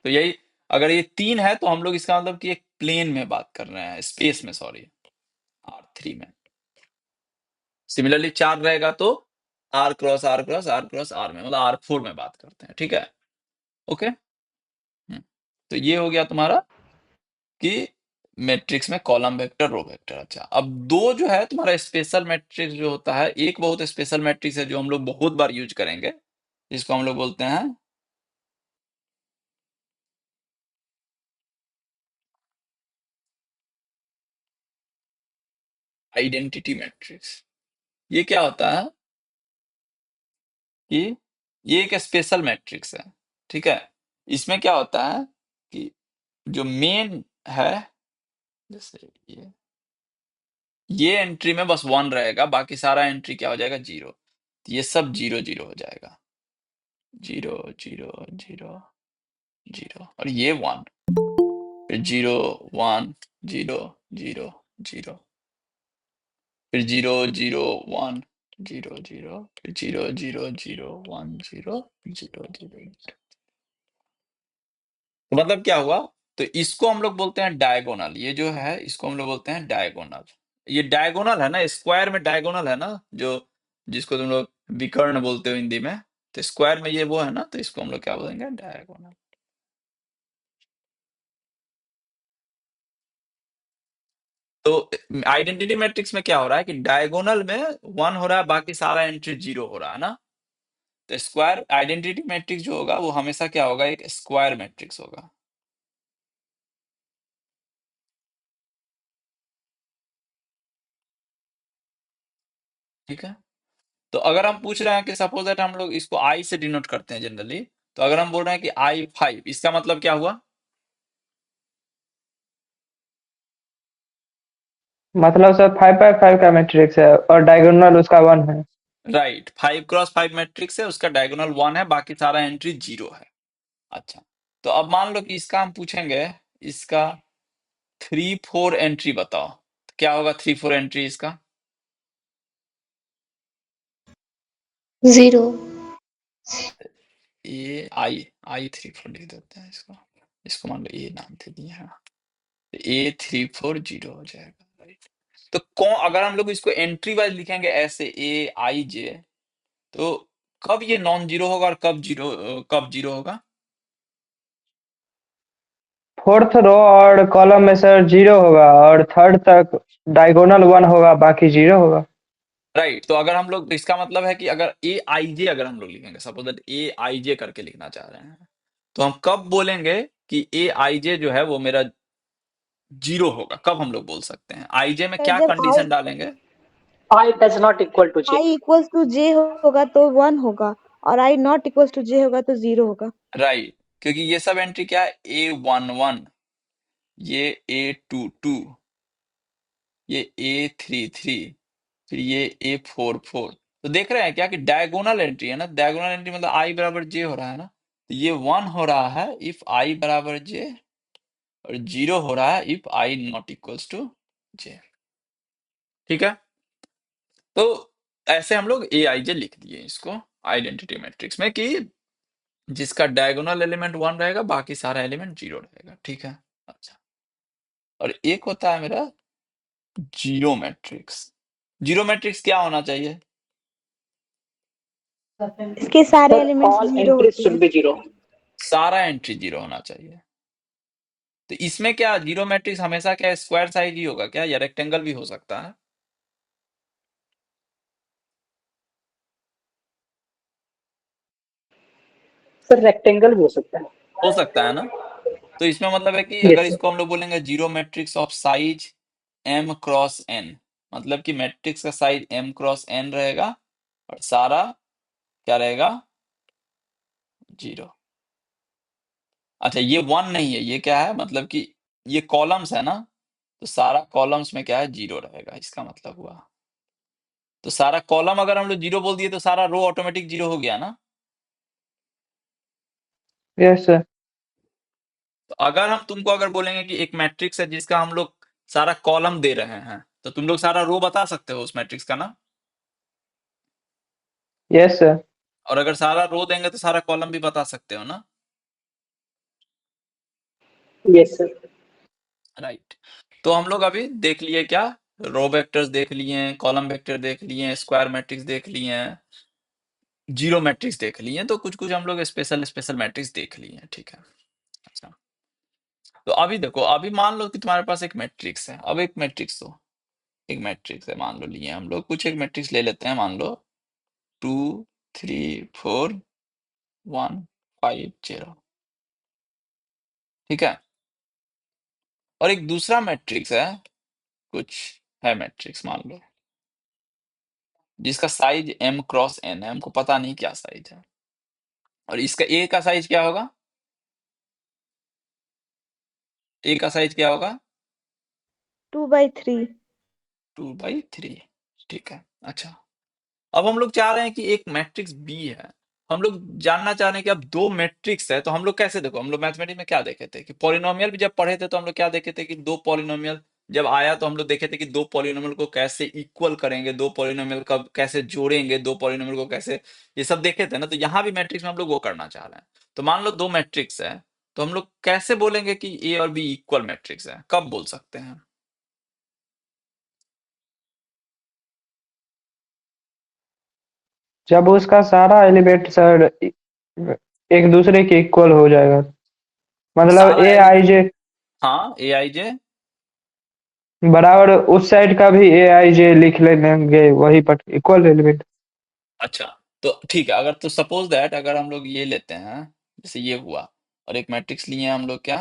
तो यही, अगर ये 3 है तो हम लोग इसका मतलब कि एक प्लेन में बात कर रहे हैं, स्पेस में, सॉरी, R3 में। सिमिलरली 4 रहेगा तो R cross R cross R cross R में, मतलब R4 में बात करते हैं। ठीक है, ओके। तो ये हो गया तुम्हारा कि मैट्रिक्स में कॉलम वेक्टर, रो वेक्टर। अच्छा, अब दो जो है तुम्हारा स्पेशल मैट्रिक्स जो होता है, एक बहुत स्पेशल मैट्रिक्स है जो हम लोग बहुत बार यूज करेंगे, जिसको हम लोग बोलते हैं आइडेंटिटी मैट्रिक्स। ये क्या होता है कि ये एक स्पेशल मैट्रिक्स है। ठीक है, इसमें क्या होता है कि जो मेन है, जैसे ये एंट्री में बस 1 रहेगा, बाकी सारा एंट्री क्या हो जाएगा, 0। तो ये सब 0 0 हो जाएगा, 0 0 0 0, और ये 1, फिर 0 1 0 0 0, फिर 0 0 1 0 0, फिर 0 0 0 1 0 0 0। तो मतलब क्या हुआ, तो इसको हम लोग बोलते हैं डायगोनल, ये जो है इसको हम लोग बोलते हैं डायगोनल। ये डायगोनल है ना, स्क्वायर में डायगोनल है ना, जो जिसको तुम लोग विकर्ण बोलते हो हिंदी में, तो स्क्वायर में ये वो है ना, तो इसको हम लोग क्या बोलेंगे, डायगोनल। तो आइडेंटिटी मैट्रिक्स में क्या हो रहा है कि डायगोनल में 1 हो रहा है, बाकी सारा एंट्री 0 हो रहा है ना। तो स्क्वायर आइडेंटिटी मैट्रिक्स जो होगा वो हमेशा क्या होगा, एक स्क्वायर मैट्रिक्स होगा। ठीक है, तो अगर हम पूछ रहे हैं कि सपोज दैट हम लोग इसको आई से डिनोट करते हैं जनरली, तो अगर हम बोल रहे हैं कि I5, इसका मतलब क्या हुआ? मतलब सर 5 by 5 का मैट्रिक्स है और डायगोनल उसका 1 है। राइट, 5x5 मैट्रिक्स है, उसका डायगोनल 1 है, बाकी सारा एंट्री 0 है। अच्छा, तो अब मान लो कि इसका हम पूछेंगे, इसका 3-4 एंट्री बताओ, तो क्या होगा 3-4 एंट्री इसका? 0 ए आई 3-4 लिख देते हैं इसको, इसको मान लो ए नाम दे दिए हैं, A3-4 0 हो जाएगा। राइट, तो कौन, अगर हम लोग इसको एंट्री वाइज लिखेंगे ऐसे A I J, तो कब ये नॉन जीरो होगा और कब जीरो होगा? फोर्थ रो और कॉलम में सर 0 होगा और थर्ड तक डायगोनल 1 होगा, बाकी 0 होगा। राइट, तो अगर हम लोग, इसका मतलब है कि अगर A I J अगर हम लोग लिखेंगे, suppose that A I J करके लिखना चाह रहे हैं, तो हम कब बोलेंगे कि A I J जो है वो मेरा 0 होगा? कब हम लोग बोल सकते हैं? I J में सर क्या जब कंडीशन डालेंगे? I does not equal to J। I equals to j होगा तो 1 होगा, और i not equals to j होगा तो 0 होगा। राइट, क्योंकि ये सब एंट्री क्या है, A11, ये A22, ये A33, फिर ये A44। तो देख रहे हैं क्या कि डायगोनल एंट्री है ना, डायगोनल एंट्री मतलब I बराबर J हो रहा है ना, तो ये 1 हो रहा है इफ I बराबर J, और 0 हो रहा है if I not equals to J। ठीक है, तो ऐसे हम लोग A I J लिख दिए इसको आइडेंटिटी मैट्रिक्स में, कि जिसका डायगोनल एलिमेंट 1 रहेगा, बाकी सारा एलिमेंट 0 रहेगा। ठीक है, अच्छा, और एक होता है मेरा जीरो मैट्रिक्स। जीरो मैट्रिक्स क्या होना चाहिए? इसके सारे सर एलिमेंट्स all 0 entries होते should हैं। be 0। सारा एंट्री 0 होना चाहिए। तो इसमें क्या जीरो मैट्रिक्स हमेशा क्या स्क्वायर साइज ही होगा क्या, या रेक्टेंगल भी हो सकता है? सर रेक्टेंगल भी हो सकता है। हो सकता है ना। तो इसमें मतलब है कि अगर यस सर। इसको हम लोग बोलेंगे zero matrix of size M×N, मतलब कि मैट्रिक्स का साइज M×N रहेगा और सारा क्या रहेगा, 0। अच्छा, ये 1 नहीं है, ये क्या है, मतलब कि ये कॉलम्स है ना, तो सारा कॉलम्स में क्या है, 0 रहेगा, इसका मतलब हुआ। तो सारा कॉलम अगर हम लोग 0 बोल दिए तो सारा रो ऑटोमेटिक 0 हो गया ना। Yes sir. तो अगर हम तुमको अगर बोलेंगे कि एक मैट्रिक्स है जिसका हम लोग सारा कॉलम दे रहे हैं, तो तुम लोग सारा रो बता सकते हो उस मैट्रिक्स का ना। Yes sir. और अगर सारा रो देंगे तो सारा कॉलम भी बता सकते हो ना। Yes sir. राइट, तो हम लोग अभी देख लिए क्या, रो वेक्टर्स देख लिए, कॉलम वेक्टर देख लिए, स्क्वायर मैट्रिक्स देख लिए, जीरो मैट्रिक्स देख लिए, तो कुछ कुछ हम लोग स्पेशल स्पेशल मैट्रिक्स देख लिए। ठीक है, अच्छा, तो अभी देखो, अभी मान लो कि तुम्हारे पास एक मैट्रिक्स है। अब एक मैट्रिक्स तो एक मैट्रिक्स है, मान लो लिए हम लोग कुछ एक मैट्रिक्स ले लेते हैं, मान लो 2 3 4 1 5 0। ठीक है, और एक दूसरा मैट्रिक्स है, कुछ है मैट्रिक्स मान लो, जिसका साइज M×N है, हमको पता नहीं क्या साइज है, और इसका A का साइज क्या होगा, A का साइज क्या होगा, 2/3। 2/3। ठीक है, अच्छा, अब हम लोग चाह रहे हैं कि एक मैट्रिक्स बी है, हम लोग जानना चाह रहे हैं कि अब दो मैट्रिक्स है, तो हम लोग कैसे, देखो हम लोग मैथमेटिक्स में क्या देखे थे कि पॉलिनोमियल भी जब पढ़े थे, तो हम लोग क्या देखे थे कि दो पॉलिनोमियल जब आया तो हम लोग देखे थे कि दो पॉलिनोमियल को कैसे इक्वल करेंगे, दो पॉलिनोमियल का कैसे जोड़ेंगे, दो पॉलिनोमियल को कैसे, ये सब देखे थे ना। तो यहाँ भी मैट्रिक्स में हम लोग वो करना चाह रहे हैं। तो मान लो दो मैट्रिक्स है, तो हम लोग कैसे बोलेंगे कि ए और बी इक्वल मैट्रिक्स है, कब बोल सकते हैं? जब उसका सारा एलिमेंट सर एक दूसरे के इक्वल हो जाएगा, मतलब सारा ए आई एलिमेंट, जे हाँ, A I J बराबर उस साइड का भी ए आई जे लिख लेंगे, वही पर इक्वल एलिमेंट। अच्छा, तो ठीक है, अगर तो सपोज दैट अगर हम लोग ये लेते हैं, जैसे ये हुआ और एक मैट्रिक्स लिए हैं हम लोग, क्या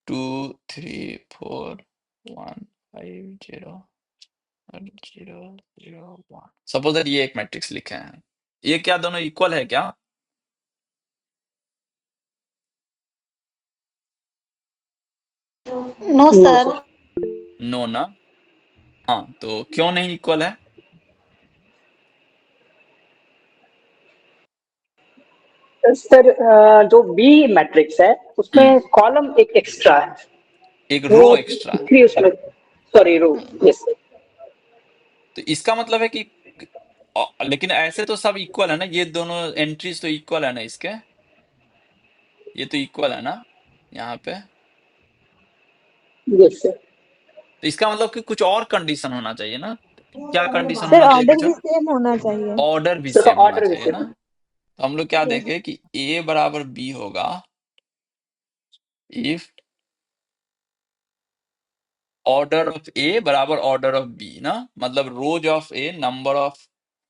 2 3 4 1 5 0 0 0 1। सपोज दैट ये एक मैट्रिक्स लिखे हैं, ये क्या दोनों इक्वल है क्या? No sir. नो ना? हाँ, तो क्यों नहीं इक्वल है? सर जो बी मैट्रिक्स है उसमें कॉलम एक एक्स्ट्रा है, एक रो वो एक्स्ट्रा है, थ्री उसमें, सॉरी रो, यस। तो इसका मतलब है कि लेकिन ऐसे तो सब इक्वल है ना, ये दोनों एंट्रीज तो इक्वल है ना इसके, ये तो इक्वल है ना यहाँ पे, यस सर। तो इसका मतलब कि कुछ और कंडीशन होना चाहिए ना, क्या कंडीशन सर होना चाहिए ऑर्डर कुछ भी और? सेम होना चाहिए। ऑर्डर भी सर का सेम होना ऑर्डर भी चाहिए सेम ना, है। तो हम लोग क्या यस। देखें कि ए बराबर बी होगा इफ ऑर्डर ऑफ ए बराबर ऑर्डर ऑफ बी ना, मतलब रोज ऑफ ए नंबर ऑफ,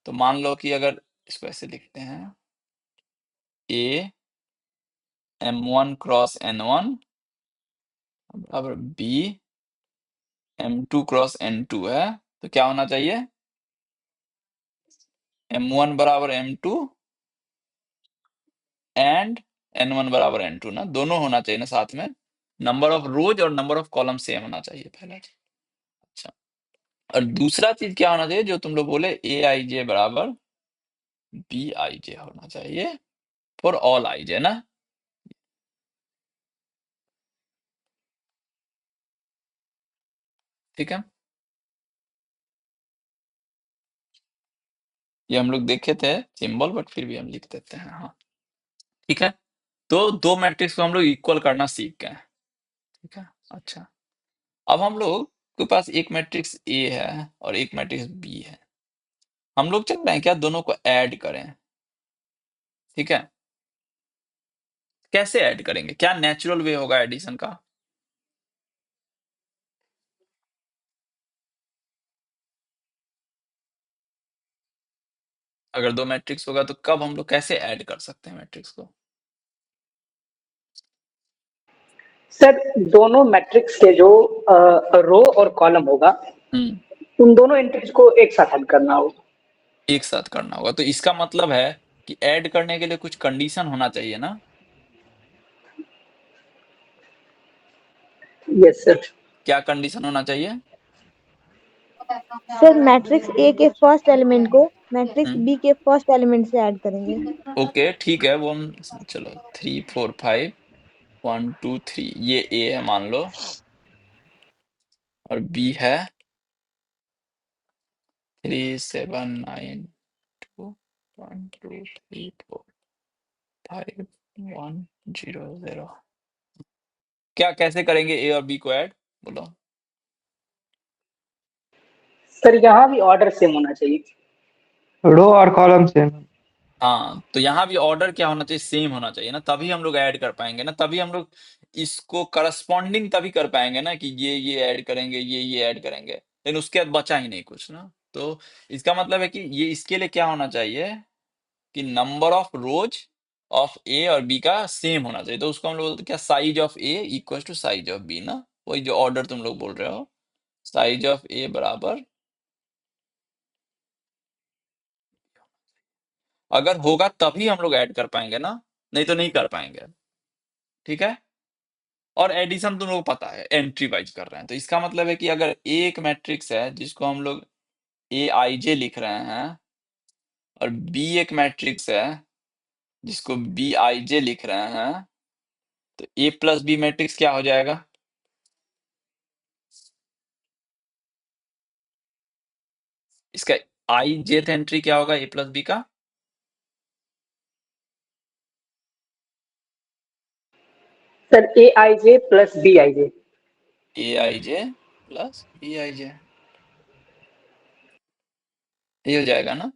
तो मान लो कि अगर इसको ऐसे लिखते हैं ए m1 क्रॉस n1 बराबर बी m2 क्रॉस n2 है, तो क्या होना चाहिए m1 बराबर m2 एंड n1 बराबर n2 ना, दोनों होना चाहिए ना साथ में, नंबर ऑफ रोज और नंबर ऑफ कॉलम सेम होना चाहिए पहला चीज। अच्छा, और दूसरा चीज क्या होना चाहिए जो तुम लोग बोले, ए आई जे बराबर बी आई जे होना चाहिए फॉर ऑल आई जे ना। ठीक है, ये हम लोग देखे थे सिंबल, बट फिर भी हम लिख देते हैं, हाँ ठीक है। तो दो मैट्रिक्स को हम लोग इक्वल करना सीख गए, ठीक है। अच्छा, अब हम लोग के पास एक मैट्रिक्स ए है और एक मैट्रिक्स बी है, हम लोग चाह रहे हैं क्या दोनों को ऐड करें, ठीक है। कैसे ऐड करेंगे, क्या नेचुरल वे होगा एडिशन का? अगर दो मैट्रिक्स होगा तो कब हम लोग कैसे ऐड कर सकते हैं मैट्रिक्स को? सर दोनों मैट्रिक्स के जो रो और कॉलम होगा, उन दोनों एंट्रीज को एक साथ ऐड करना होगा। एक साथ करना होगा, तो इसका मतलब है कि ऐड करने के लिए कुछ कंडीशन होना चाहिए ना। Yes sir. क्या कंडीशन होना चाहिए? सर मैट्रिक्स ए के फर्स्ट एलिमेंट को मैट्रिक्स हम्म बी के फर्स्ट एलिमेंट से ऐड करेंगे। ओके ठीक है, वो हम चलो 3 4 5 1 2 3 ये ए है मान लो, और बी है 3 7 9 2 1 2 3 4 5 1 0 0। क्या कैसे करेंगे ए और बी को ऐड, बोलो। सर यहाँ भी ऑर्डर सेम होना चाहिए। रो और कॉलम से। हाँ, तो यहाँ भी ऑर्डर क्या होना चाहिए, सेम होना चाहिए ना, तभी हम लोग ऐड कर पाएंगे ना, तभी हम लोग इसको करस्पॉन्डिंग तभी कर पाएंगे ना, कि ये ऐड करेंगे, ये ऐड करेंगे, लेकिन उसके बाद बचा ही नहीं कुछ ना। तो इसका मतलब है कि ये इसके लिए क्या होना चाहिए कि नंबर ऑफ रोज ऑफ ए और बी का सेम होना चाहिए, तो उसको हम लोग बोलते हैं क्या, size of A equal to size of B ना, वही जो ऑर्डर तुम लोग बोल रहे हो, साइज ऑफ ए बराबर, अगर होगा तभी हम लोग ऐड कर पाएंगे ना, नहीं तो नहीं कर पाएंगे, ठीक है। और एडिशन तुम लोग पता है एंट्री वाइज कर रहे हैं, तो इसका मतलब है कि अगर एक मैट्रिक्स है जिसको हम लोग ए आई जे लिख रहे हैं, और बी एक मैट्रिक्स है जिसको बी आई जे लिख रहे हैं, तो ए प्लस बी मैट्रिक्स क्या हो जाएगा? इसका आई जेथ एंट्री क्या होगा ए प्लस बी का? Sir a i j plus b i j. A i j plus b i j, ये हो जाएगा ना।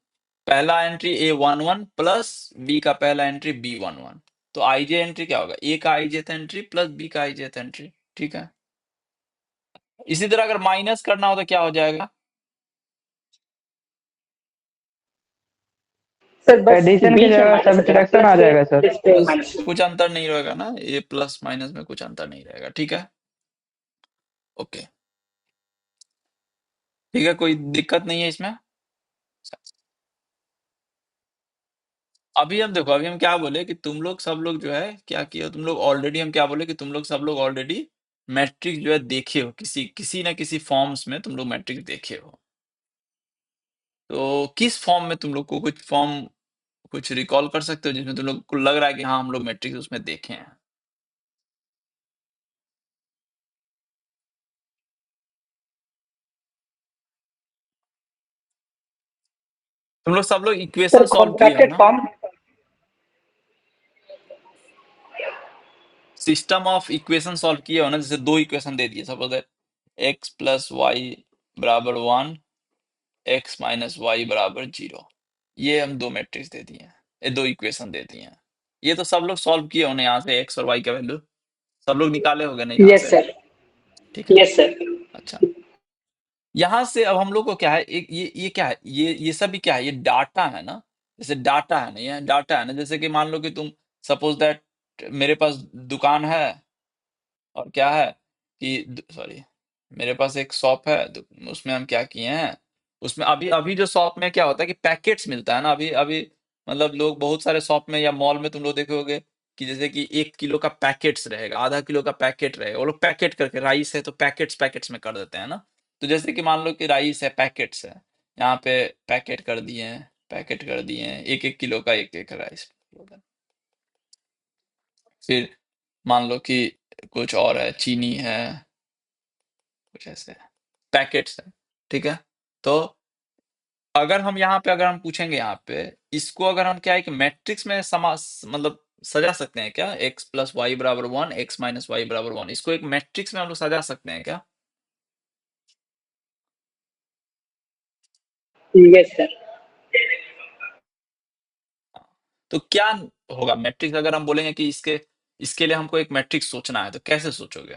पहला एंट्री ए 11 प्लस बी का पहला एंट्री बी 11, तो आई जे एंट्री क्या होगा, ए का आई जेथ एंट्री प्लस बी का आई जेथ एंट्री, ठीक है। इसी तरह अगर माइनस करना हो तो क्या हो जाएगा? सर बस एडिशन की बीच में जगह माइनस हो जाएगा, सब्ट्रैक्शन प्लस आ पे जाएगा सर। प्लस पे बस माइनस। कुछ अंतर नहीं रहेगा ना, ये प्लस माइनस में कुछ अंतर नहीं रहेगा। ठीक है, ओके, ठीक है, कोई दिक्कत नहीं है इसमें। अभी हम देखो, अभी हम क्या बोले कि तुम लोग सब लोग जो है क्या किया, तुम लोग ऑलरेडी, हम क्या बोले कि तुम लोग सब लोग ऑलरेडी मैट्रिक्स जो है देखे हो, किसी किसी ना किसी फॉर्म्स में तुम लोग मैट्रिक्स देखे हो। तो किस फॉर्म में तुम लोग को कुछ फॉर्म कुछ रिकॉल कर सकते हो जिसमें तुम लोग को लग रहा है कि हाँ हम लोग मैट्रिक्स उसमें देखे हैं? तुम लोग सब लोग सर इक्वेशन सॉल्व किए हो कॉम्पैक्टेड ना? Form. System of equation solve किए हो ना, जैसे दो इक्वेशन दे दिए, suppose that X plus Y बराबर 1, एक्स माइनस वाई बराबर 0, ये हम दो मैट्रिक्स दे दिए हैं, ये दो इक्वेशन दे दिए हैं। ये तो सब लोग सॉल्व किए होने, यहाँ से एक्स और वाई का वैल्यू सब लोग निकाले होंगे ना यहाँ यस से। सर। ठीक है, यस सर। अच्छा, यहाँ से अब हम लोग को क्या है, एक ये क्या है, ये सब भी क्या है, ये डाटा है ना। जैसे डाटा है ना, ये डाटा है ना, जैसे कि मान लो कि तुम सपोज दैट मेरे पास दुकान है, और क्या है कि सॉरी, मेरे पास एक शॉप है, उसमें हम क्या किए हैं, उसमें अभी अभी जो शॉप में क्या होता है कि पैकेट्स मिलता है ना, अभी अभी मतलब लोग बहुत सारे शॉप में या मॉल में तुम लोग देखोगे कि जैसे कि 1 किलो का पैकेट्स रहेगा, आधा किलो का पैकेट रहेगा, वो लोग पैकेट करके, राइस है तो पैकेट्स पैकेट्स में कर देते हैं ना। तो जैसे कि मान लो कि राइस है, पैकेट्स है, यहाँ पे पैकेट कर दिए हैं, पैकेट कर दिए हैं, 1-1 किलो का, एक राइस। फिर मान लो कि कुछ और है, चीनी है, कुछ ऐसे पैकेट्स है। ठीक है, तो अगर हम यहाँ पे, अगर हम पूछेंगे यहाँ पे, इसको अगर हम क्या है कि मैट्रिक्स में समा मतलब सजा सकते हैं क्या, एक्स प्लस वाई बराबर 1, एक्स माइनस वाई बराबर 1, इसको एक मैट्रिक्स में हम लोग सजा सकते हैं क्या? Yes sir. तो क्या होगा मैट्रिक्स, अगर हम बोलेंगे कि इसके इसके लिए हमको एक मैट्रिक्स सोचना है, तो कैसे सोचोगे?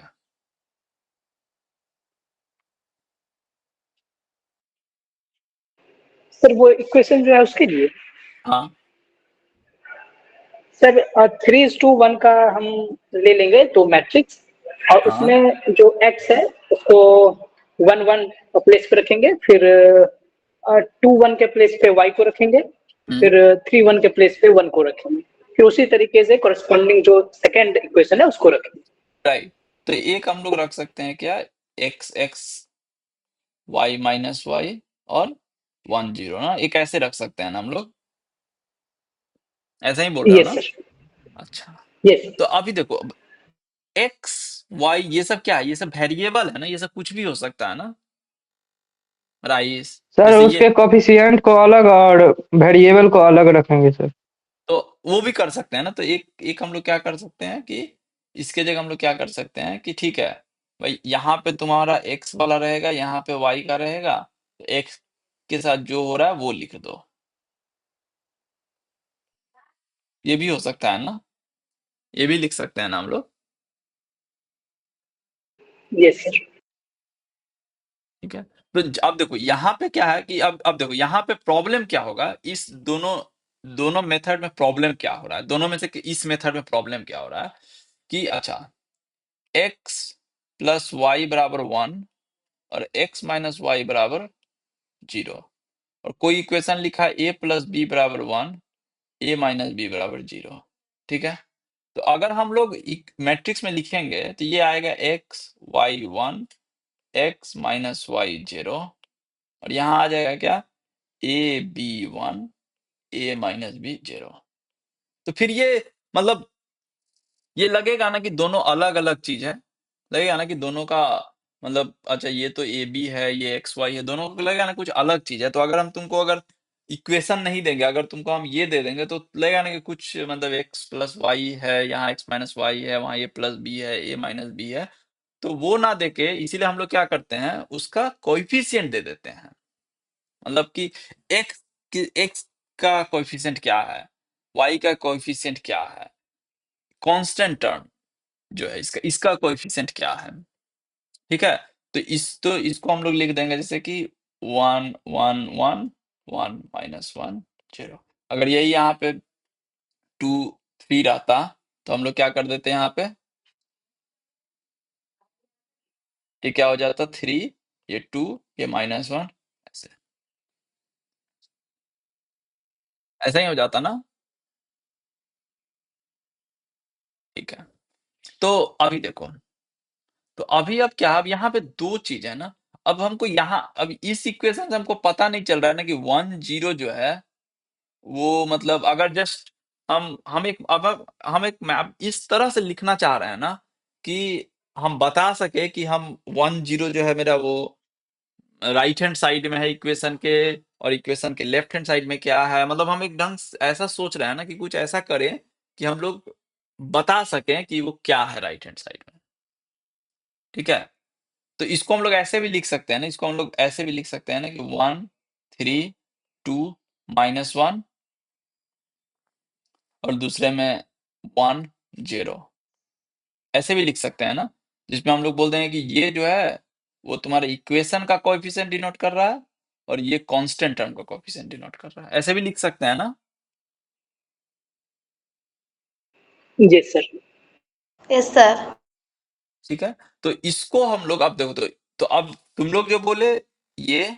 सर वो इक्वेशन जो है उसके लिए हाँ सर 3:1 का हम ले लेंगे तो मैट्रिक्स, और हाँ, उसमें जो एक्स है उसको 1-1 प्लेस पे रखेंगे, फिर 2-1 के प्लेस पे वाई को रखेंगे, फिर 3-1 के प्लेस पे 1 को रखेंगे, फिर उसी तरीके से कोरस्पॉन्डिंग जो सेकंड इक्वेशन है उसको रखेंगे। राइट। तो एक हम लोग रख सकते हैं क्या, X X Y minus Y और 1 0 ना, एक ऐसे रख सकते हैं ना हम लोग, ऐसा ही बोल रहे हो यस ना? सर। अच्छा, यस। तो अभी देखो, अब एक्स वाई ये सब क्या है, ये सब वेरिएबल है ना, ये सब कुछ भी हो सकता है ना, राइस, सर जैसे ये, उसके कोफिशिएंट को अलग और वेरिएबल को अलग रखेंगे सर। तो वो भी कर सकते हैं ना। तो एक एक हम लोग क्या कर सकते हैं कि इसके जगह हम लोग क्या कर सकते हैं कि ठीक है भाई, यहाँ पे तुम्हारा एक्स वाला रहेगा, यहाँ पे वाई का रहेगा, तो एक्स के साथ जो हो रहा है वो लिख दो, ये भी हो सकता है ना, ये भी लिख सकते हैं ना हम लोग। Yes sir. ठीक है, तो अब देखो यहाँ पे क्या है कि अब देखो यहाँ पे प्रॉब्लम क्या होगा, इस दोनों दोनों मेथड में प्रॉब्लम क्या हो रहा है, दोनों में से इस मेथड में प्रॉब्लम क्या हो रहा है कि अच्छा, एक्स प्लस वाई बराबर 1 और एक्स माइनस वाई बराबर 0, और कोई इक्वेशन लिखा है ए प्लस बी बराबर 1, ए माइनस बी बराबर 0। ठीक है, तो अगर हम लोग मैट्रिक्स में लिखेंगे तो ये आएगा X Y 1, X minus Y 0, और यहाँ आ जाएगा क्या, A B 1, A minus B 0। तो फिर ये मतलब ये लगेगा ना कि दोनों अलग अलग चीज है, लगेगा ना कि दोनों का मतलब अच्छा ये तो ए बी है, ये एक्स वाई है, दोनों को लगेगा ना कुछ अलग चीज है। तो अगर हम तुमको अगर इक्वेशन नहीं देंगे, अगर तुमको हम ये दे देंगे, तो लगेगा ना कि कुछ मतलब एक्स प्लस वाई है, यहाँ एक्स माइनस वाई है, वहाँ ए प्लस बी है, ए माइनस बी है। तो वो ना देके इसीलिए हम लोग क्या करते हैं, उसका कोएफिशिएंट दे देते हैं, मतलब कि एक्स एक्स का कोएफिशिएंट क्या है, वाई का कोएफिशिएंट क्या है, कांस्टेंट टर्म जो है इसका इसका कोएफिशिएंट क्या है। ठीक है, तो इसको हम लोग लिख देंगे जैसे कि 1 1 1 1 -1 0। अगर यही यहाँ पे 2 3 रहता तो हम लोग क्या कर देते यहाँ पे, ये क्या हो जाता 3, ये 2, ये -1, ऐसे ऐसा ही हो जाता ना। ठीक है, तो अभी देखो, तो अभी अब क्या, अब यहाँ पे दो चीज है ना। अब हमको यहाँ, अब इस इक्वेशन से हमको पता नहीं चल रहा है ना कि 1 0 जो है वो मतलब अगर जस्ट हम एक, अब हम एक मैप इस तरह से लिखना चाह रहे हैं ना कि हम बता सके कि हम 1 0 जो है मेरा वो राइट हैंड साइड में है इक्वेशन के, और इक्वेशन के लेफ्ट हैंड साइड में क्या है, मतलब हम एक ढंग ऐसा सोच रहे हैं ना कि कुछ ऐसा करें कि हम लोग बता सकें कि वो क्या है राइट हैंड साइड में। ठीक है, तो इसको हम लोग ऐसे भी लिख सकते हैं ना, इसको हम लोग ऐसे भी लिख सकते हैं ना कि 1 3 2 -1, और दूसरे में 1 0, ऐसे भी लिख सकते हैं ना, जिसमें हम लोग बोल देंगे कि ये जो है वो तुम्हारे इक्वेशन का कोएफिशिएंट डिनोट कर रहा है और ये कांस्टेंट टर्म का कोएफिशिएंट डिनोट कर रहा है, ऐसे भी लिख सकते हैं ना। जी सर। Yes sir. ठीक है, तो इसको हम लोग अब देखो, तो अब तुम लोग जो बोले ये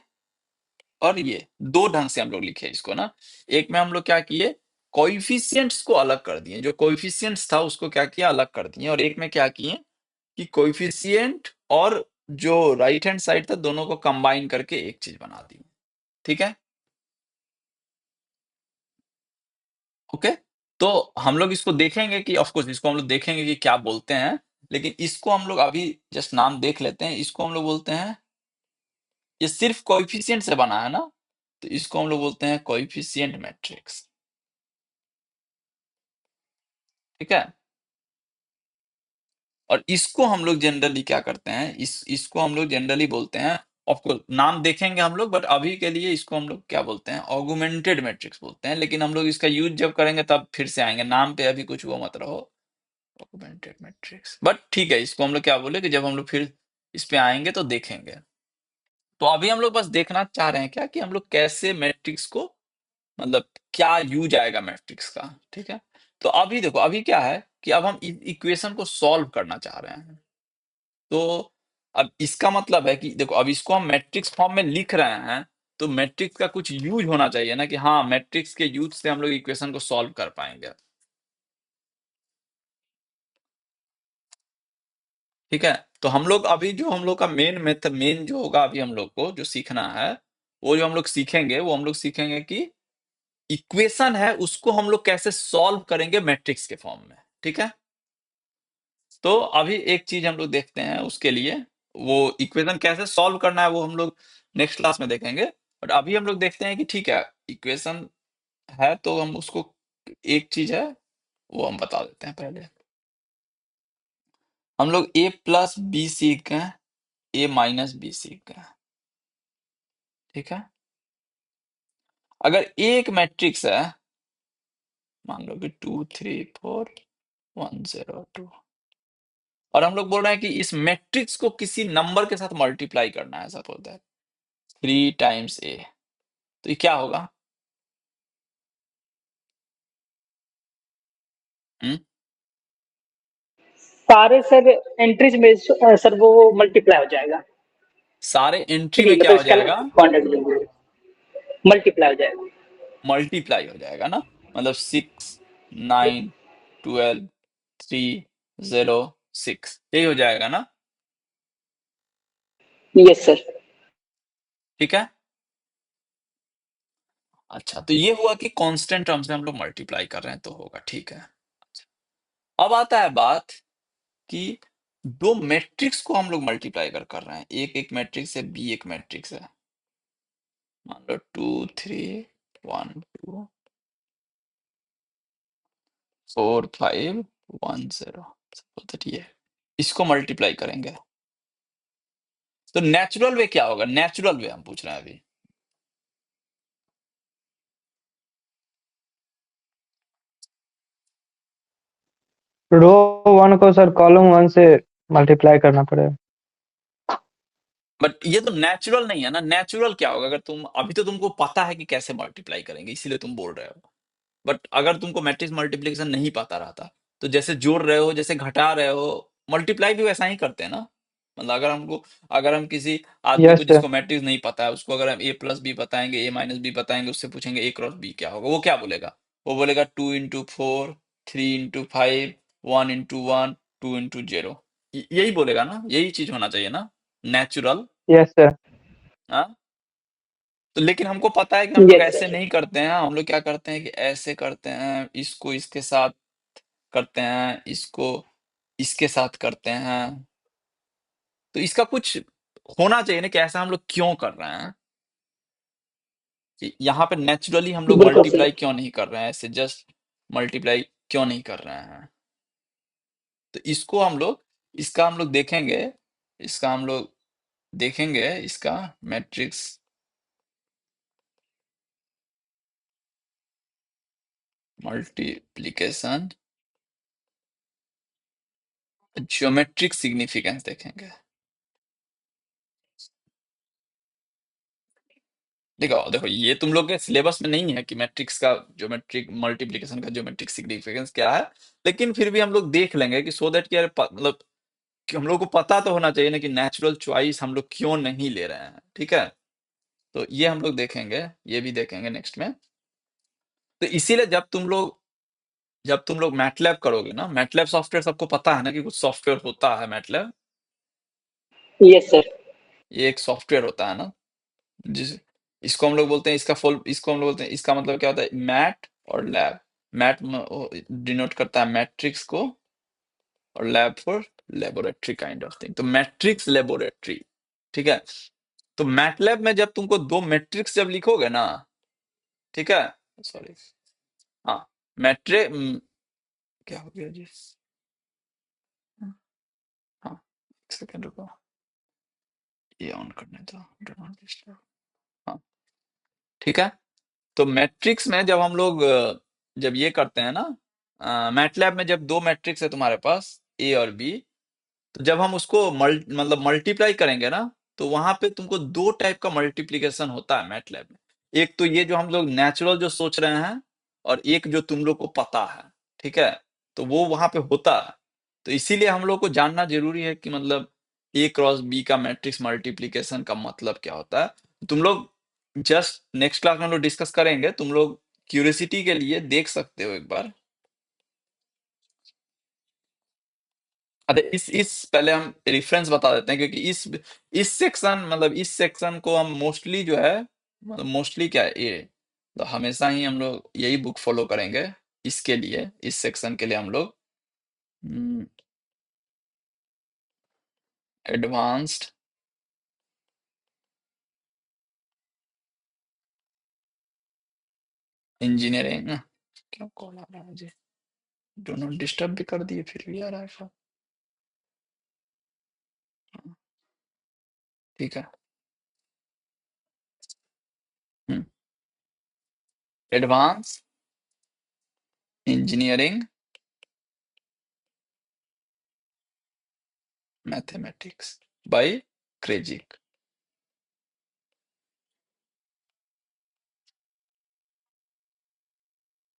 और ये दो ढंग से हम लोग लिखे इसको ना। एक में हम लोग क्या किए, कोएफिशिएंट्स को अलग कर दिए, जो कोएफिशिएंट्स था उसको क्या किया, अलग कर दिए, और एक में क्या किए कि कोएफिशिएंट और जो राइट हैंड साइड था दोनों को कंबाइन करके एक चीज बना दी। ठीक है, ओके। तो हम लोग इसको देखेंगे कि ऑफ कोर्स इसको हम लोग देखेंगे कि क्या बोलते हैं, लेकिन इसको हम लोग अभी जस्ट नाम देख लेते हैं। इसको हम लोग बोलते हैं, ये सिर्फ कोएफिशिएंट से बना है ना, तो इसको हम लोग बोलते हैं कोएफिशिएंट मैट्रिक्स। ठीक है, और इसको हम लोग जनरली क्या करते हैं, इसको हम लोग जनरली बोलते हैं, ऑफ कोर्स नाम देखेंगे हम लोग, बट अभी के लिए इसको हम लोग क्या बोलते हैं, ऑगमेंटेड मैट्रिक्स बोलते हैं, लेकिन हम लोग इसका यूज जब करेंगे तब फिर से आएंगे, नाम पे अभी कुछ वो मत रहो, ऑगमेंटेड मैट्रिक्स। बट ठीक है, इसको हम लोग क्या बोले कि जब हम लोग फिर इस पे आएंगे तो देखेंगे। तो अभी हम लोग बस देखना चाह रहे हैं क्या कि हम लोग कैसे मैट्रिक्स को, मतलब क्या यूज आएगा मैट्रिक्स का। ठीक है, तो अभी देखो, अभी क्या है कि अब हम इक्वेशन को सॉल्व करना चाह रहे हैं, तो अब इसका मतलब है कि देखो, अब इसको हम मैट्रिक्स फॉर्म में लिख रहे हैं, तो मैट्रिक्स का कुछ यूज होना चाहिए ना, कि हाँ मैट्रिक्स के यूज से हम लोग इक्वेशन को सॉल्व कर पाएंगे। ठीक है, तो हम लोग अभी जो हम लोग का मेन मेथड, मेन जो होगा अभी हम लोग को जो सीखना है, वो जो हम लोग सीखेंगे वो हम लोग सीखेंगे कि इक्वेशन है उसको हम लोग कैसे सॉल्व करेंगे मैट्रिक्स के फॉर्म में। ठीक है, तो अभी एक चीज हम लोग देखते हैं उसके लिए, वो इक्वेशन कैसे सॉल्व करना है वो हम लोग नेक्स्ट क्लास में देखेंगे, बट अभी हम लोग देखते हैं कि ठीक है, इक्वेशन है तो हम उसको, एक चीज है वो हम बता देते हैं पहले। हम लोग a प्लस बी सीख गए, a माइनस बी सीख गए। ठीक है, अगर एक मैट्रिक्स है, मान लो कि 2 3 4 1 0 2, और हम लोग बोल रहे हैं कि इस मैट्रिक्स को किसी नंबर के साथ मल्टीप्लाई करना है, सपोज दैट 3 टाइम्स a, तो ये क्या होगा? हम्म, सारे सर एंट्रीज में सर वो मल्टीप्लाई हो जाएगा। सारे एंट्री थ्री में क्या मतलब हो इसका जाएगा? क्वांटिटी मल्टीप्लाई हो जाएगा। मल्टीप्लाई हो जाएगा ना, मतलब 6 9 12 3 0 6, यही हो जाएगा ना। Yes sir. ठीक है, अच्छा, तो ये हुआ कि कांस्टेंट टर्म से हम लोग मल्टीप्लाई कर रहे हैं तो होगा। ठीक है, अब आता है बात कि दो मैट्रिक्स को हम लोग मल्टीप्लाई कर रहे हैं, एक एक मैट्रिक्स है, बी एक मैट्रिक्स है, मान लो 2 3 1 2 4 5 1 0, सपोज दैट ये, इसको मल्टीप्लाई करेंगे तो नेचुरल वे क्या होगा, नेचुरल वे हम पूछ रहे हैं अभी। रो 1 को सर कॉलम 1 से मल्टीप्लाई करना पड़ेगा। बट ये तो नेचुरल नहीं है ना। नेचुरल क्या होगा? अगर तुम अभी तो तुमको पता है कि कैसे मल्टीप्लाई करेंगे, इसीलिए तुम बोल रहे हो। बट अगर तुमको मैट्रिक्स मल्टीप्लिकेशन नहीं पता रहता, तो जैसे जोड़ रहे हो, जैसे घटा रहे हो, मल्टीप्लाई भी वैसा ही करते हैं ना। मतलब अगर हम किसी आदमी को यस सर। जिसको मैट्रिक्स नहीं पता है, उसको अगर हम ए प्लस बी बताएंगे, ए माइनस बी बताएंगे, उससे पूछेंगे ए क्रॉस बी क्या होगा, वो क्या बोलेगा? वो बोलेगा 2 into 4, 3 into 5, 1 into 1, 2 into 0। यही बोलेगा ना, यही चीज होना चाहिए ना, नेचुरल। Yes sir. हाँ, तो लेकिन हमको पता है कि हम लोग यस ऐसे सर। नहीं करते हैं। हम लोग क्या करते हैं कि ऐसे करते हैं, इसको इसके साथ करते हैं, इसको इसके साथ करते हैं। तो इसका कुछ होना चाहिए ना कि ऐसा हम लोग क्यों कर रहे हैं, कि यहाँ पे नेचुरली हम लोग बिल्कुल सही। मल्टीप्लाई क्यों नहीं कर रहे हैं, ऐसे जस्ट मल्टीप्लाई क्यों नहीं कर रहे हैं। तो इसका हम लोग देखेंगे, इसका मैट्रिक्स मल्टीप्लिकेशन ज्योमेट्रिक सिग्निफिकेंस देखेंगे। देखो ये तुम लोग के सिलेबस में नहीं है कि मैट्रिक्स का ज्योमेट्रिक मल्टीप्लिकेशन का ज्योमेट्रिक सिग्निफिकेंस क्या है, लेकिन फिर भी हम लोग देख लेंगे कि सो दैट कि यार मतलब कि हम लोग को पता तो होना चाहिए ना कि नेचुरल चॉइस हम लोग क्यों नहीं ले रहे हैं। ठीक है, तो ये हम लोग देखेंगे, ये भी देखेंगे नेक्स्ट में। तो इसीलिए जब तुम लोग मैटलैब करोगे ना, मैटलैब सॉफ्टवेयर सबको पता है ना कि कुछ सॉफ्टवेयर होता है मैटलैब। Yes sir. ये एक सॉफ्टवेयर होता है ना, जिस इसको हम लोग बोलते हैं, इसको हम लोग बोलते हैं, इसका मतलब क्या होता है, मैट और लैब। मैट डिनोट करता है मैट्रिक्स को, और lab for laboratory kind of thing. तो मैट्रिक्स लेबोरेटरी, ठीक है। तो मैटलैब में जब तुमको दो मैट्रिक्स जब लिखोगे ना, ठीक है, सॉरी, हाँ, मैट्रे क्या हो गया जी, हाँ, एक सेकंड रुको, ये ऑन करने दो, डू नॉट डिस्टर्ब। हाँ, ठीक है। तो मैट्रिक्स में जब हम लोग जब ये करते हैं ना, मैटलैब में जब दो मैट्रिक्स है तुम्हारे पास, ए और बी, तो जब हम उसको मतलब मल्टीप्लाई करेंगे ना, तो वहां पे तुमको दो टाइप का मल्टीप्लिकेशन होता है मैटलैब में। एक तो ये जो हम लोग नेचुरल जो सोच रहे हैं, और एक जो तुम लोग को पता है, ठीक है, तो वो वहां पे होता है। तो इसीलिए हम लोग को जानना जरूरी है कि मतलब ए क्रॉस बी का मैट्रिक्स मल्टीप्लिकेशन का मतलब क्या होता है। तुम लोग जस्ट नेक्स्ट क्लास में हम लोग डिस्कस करेंगे, तुम लोग क्यूरियोसिटी के लिए देख सकते हो एक बार। अरे इस पहले हम रेफरेंस बता देते हैं, क्योंकि इस सेक्शन को हम मोस्टली जो है, मतलब मोस्टली क्या है ये, तो हमेशा ही हम लोग यही बुक फॉलो करेंगे इसके लिए। इस सेक्शन के लिए हम लोग एडवांस्ड इंजीनियरिंग, क्या कॉल आ रहा है मुझे, डू नॉट डिस्टर्ब भी कर दिए फिर भी आ रहा है call। ठीक है, एडवांस इंजीनियरिंग मैथमेटिक्स बाय क्रेजिक।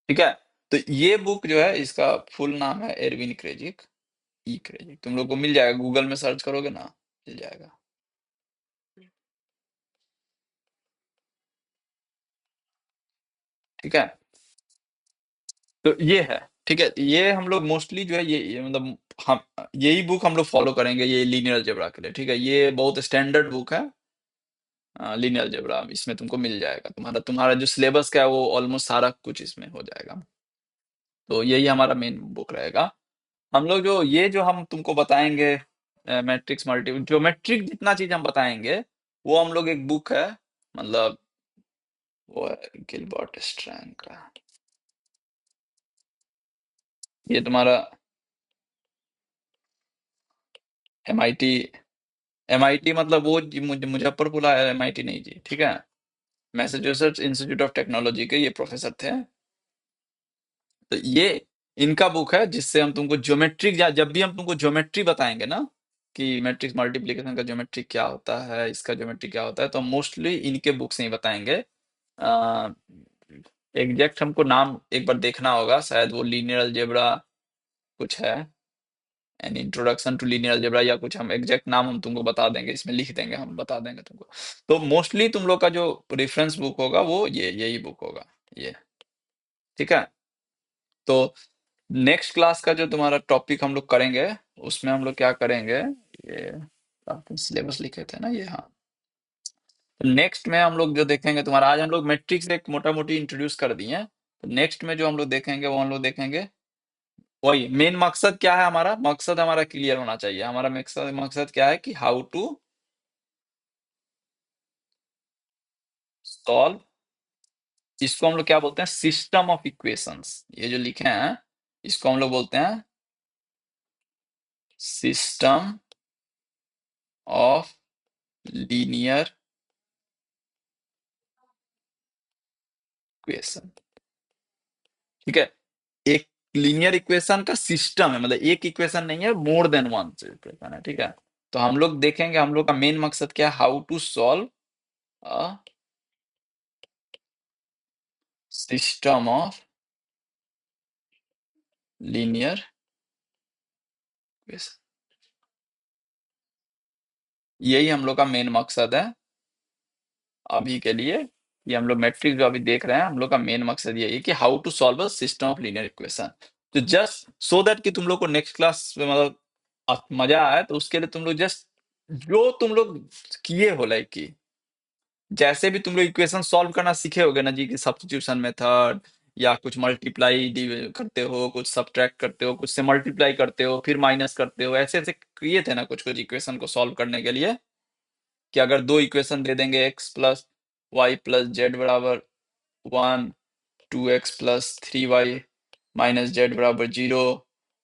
ठीक है, तो ये बुक जो है, इसका फुल नाम है एरविन क्रेजिक, ई क्रेजिक। तुम लोग को मिल जाएगा, गूगल में सर्च करोगे ना, मिल जाएगा। ठीक है, तो ये है, ठीक है। ये हम लोग मोस्टली जो है ये मतलब हम यही बुक हम लोग फॉलो करेंगे, ये लीनियर अलजेब्रा के लिए। ठीक है, ये बहुत स्टैंडर्ड बुक है, लीनियर अलजेब्रा। इसमें तुमको मिल जाएगा, तुम्हारा जो सिलेबस का है वो ऑलमोस्ट सारा कुछ इसमें हो जाएगा। तो यही हमारा मेन बुक रहेगा। हम लोग जो हम तुमको बताएंगे, मैट्रिक्स मल्टी ज्योमेट्रिक जितना चीज हम बताएंगे, वो हम लोग एक बुक है, मतलब वो है गिलबर्ट स्ट्रैंग का। ये तुम्हारा एमआईटी, एमआईटी मतलब वो मुजफ्फरपुर एमआईटी नहीं जी, ठीक है, मैसाचुसेट्स इंस्टीट्यूट ऑफ टेक्नोलॉजी के ये प्रोफेसर थे। तो ये इनका बुक है, जिससे हम तुमको ज्योमेट्रिक, जब भी हम तुमको ज्योमेट्री बताएंगे ना, कि मैट्रिक्स मल्टीप्लिकेशन का ज्योमेट्री क्या होता है, इसका ज्योमेट्री क्या होता है, तो मोस्टली इनके बुक से ही बताएंगे। एग्जैक्ट हमको नाम एक बार देखना होगा, शायद वो लीनियर अलजेब्रा कुछ है, an introduction to linear algebra या कुछ, हम एग्जैक्ट नाम हम तुमको बता देंगे, इसमें लिख देंगे, हम बता देंगे तुमको। तो मोस्टली तुम लोग का जो रेफरेंस बुक होगा वो यही बुक होगा ये, ठीक है। तो नेक्स्ट क्लास का जो तुम्हारा टॉपिक हम लोग करेंगे, उसमें हम लोग क्या करेंगे, ये आपने सिलेबस लिखे थे ना ये, हाँ। नेक्स्ट में हम लोग जो देखेंगे तुम्हारा, आज हम लोग मैट्रिक्स एक मोटा मोटी इंट्रोड्यूस कर दिए हैं। तो नेक्स्ट में जो हम लोग देखेंगे वो हम लोग देखेंगे वही मेन मकसद क्या है, हमारा मकसद हमारा क्लियर होना चाहिए। हमारा मकसद क्या है कि हाउ टू सॉल्व, इसको हम लोग क्या बोलते हैं, सिस्टम ऑफ इक्वेशंस। ये जो लिखे हैं इसको हम लोग बोलते हैं सिस्टम ऑफ लीनियर इक्वेशन, ठीक है। एक लीनियर इक्वेशन का सिस्टम है, मतलब एक इक्वेशन नहीं है, मोर देन वन इक्वेशन है, ठीक है। तो हम लोग देखेंगे, हम लोग का मेन मकसद क्या है, how to solve a system of linear equation, यही हम लोग का मेन मकसद है अभी के लिए। ये हम लोग मैट्रिक्स जो अभी देख रहे हैं, हम लोग का मेन मकसद ये है कि how to solve a system of linear equation. तो जस्ट सो दैट कि तुम लोग को नेक्स्ट क्लास में मतलब मजा आए, तो उसके लिए तुम लोग जस्ट जो तुम लोग किए हो, लाइक कि जैसे भी तुम लोग इक्वेशन सॉल्व करना सीखे होगे ना जी, कि सब्स्टिट्यूशन मेथड या कुछ मल्टीप्लाई करते हो, कुछ सब्ट्रैक्ट करते हो, कुछ से मल्टीप्लाई करते हो, फिर माइनस करते हो, ऐसे ऐसे किए थे ना कुछ कुछ इक्वेशन को सॉल्व करने के लिए, कि अगर दो इक्वेशन दे देंगे x plus Y plus Z बराबर 1, 2x plus 3y minus Z बराबर 0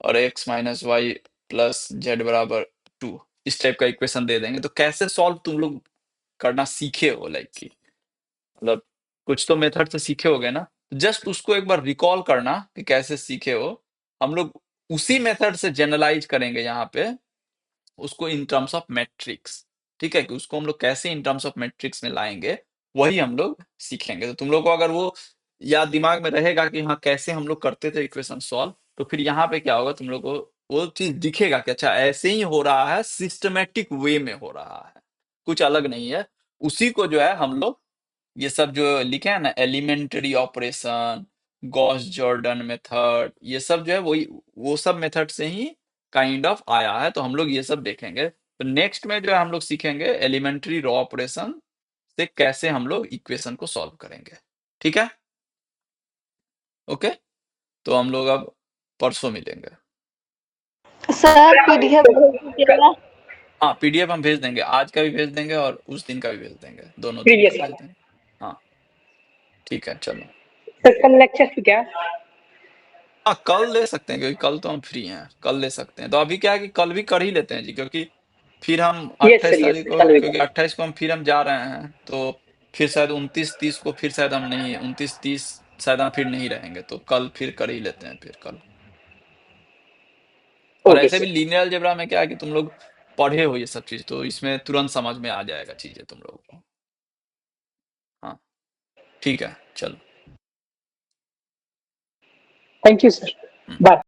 और x minus Y plus Z बराबर 2, इस टाइप का इक्वेशन दे देंगे, तो कैसे सॉल्व तुम लोग करना सीखे हो, लाइक कि मतलब कुछ तो मेथड से सीखे होगे ना, जस्ट उसको एक बार रिकॉल करना कि कैसे सीखे हो। हम लोग उसी मेथड से जनरलाइज करेंगे यहाँ पे उसको इन टर्म्स ऑफ मैट्रिक्स, ठीक है, कि उसको हम लोग कैसे इन टर्म्स ऑफ मैट्रिक्स में लाएंगे, वही हम लोग सीखेंगे। तो तुम लोग को अगर वो याद दिमाग में रहेगा कि हाँ कैसे हम लोग करते थे इक्वेशन सॉल्व, तो फिर यहाँ पे क्या होगा, तुम लोग को वो चीज दिखेगा कि अच्छा ऐसे ही हो रहा है, सिस्टमेटिक वे में हो रहा है, कुछ अलग नहीं है। उसी को जो है हम लोग ये सब जो लिखे हैं ना, elementary operation, Gauss Jordan method, ये सब जो है वही वो सब मेथड से ही काइंड ऑफ आया है। तो हम लोग ये सब देखेंगे। तो नेक्स्ट में जो है हम लोग सीखेंगे एलिमेंट्री रॉ ऑपरेशन से कैसे हम लोग इक्वेशन को सॉल्व करेंगे, ठीक है। ओके, तो हम लोग अब परसों मिलेंगे। सर PDF भेज दीजिएगा। हाँ, पीडीएफ हम भेज देंगे, आज का भी भेज देंगे और उस दिन का भी भेज देंगे, दोनों दिन प्रीवियस का भेज वाला। देंगे। हाँ ठीक है, चलो। सर कल लेक्चर की क्या? हाँ कल ले सकते हैं, क्योंकि कल तो हम फ्री हैं, कल ले सकते हैं। तो अभी क्या है कि कल भी कर ही लेते हैं जी, क्योंकि फिर हम यस सर, 28 यस तारीख सर, को, कल भी क्योंकि करें। 28 को हम फिर हम जा रहे हैं, तो फिर शायद 29-30 को फिर शायद हम नहीं, 29-30 शायद हम फिर नहीं रहेंगे, तो कल फिर कर ही लेते हैं फिर कल। और ओके ऐसे भी सर। लीनियर अलजेब्रा में क्या है कि तुम लोग पढ़े हो ये सब चीज, तो इसमें तुरंत समझ में आ जाएगा चीजें तुम लोगों को। हाँ ठीक है, चलो। Thank you sir, hmm. Bye.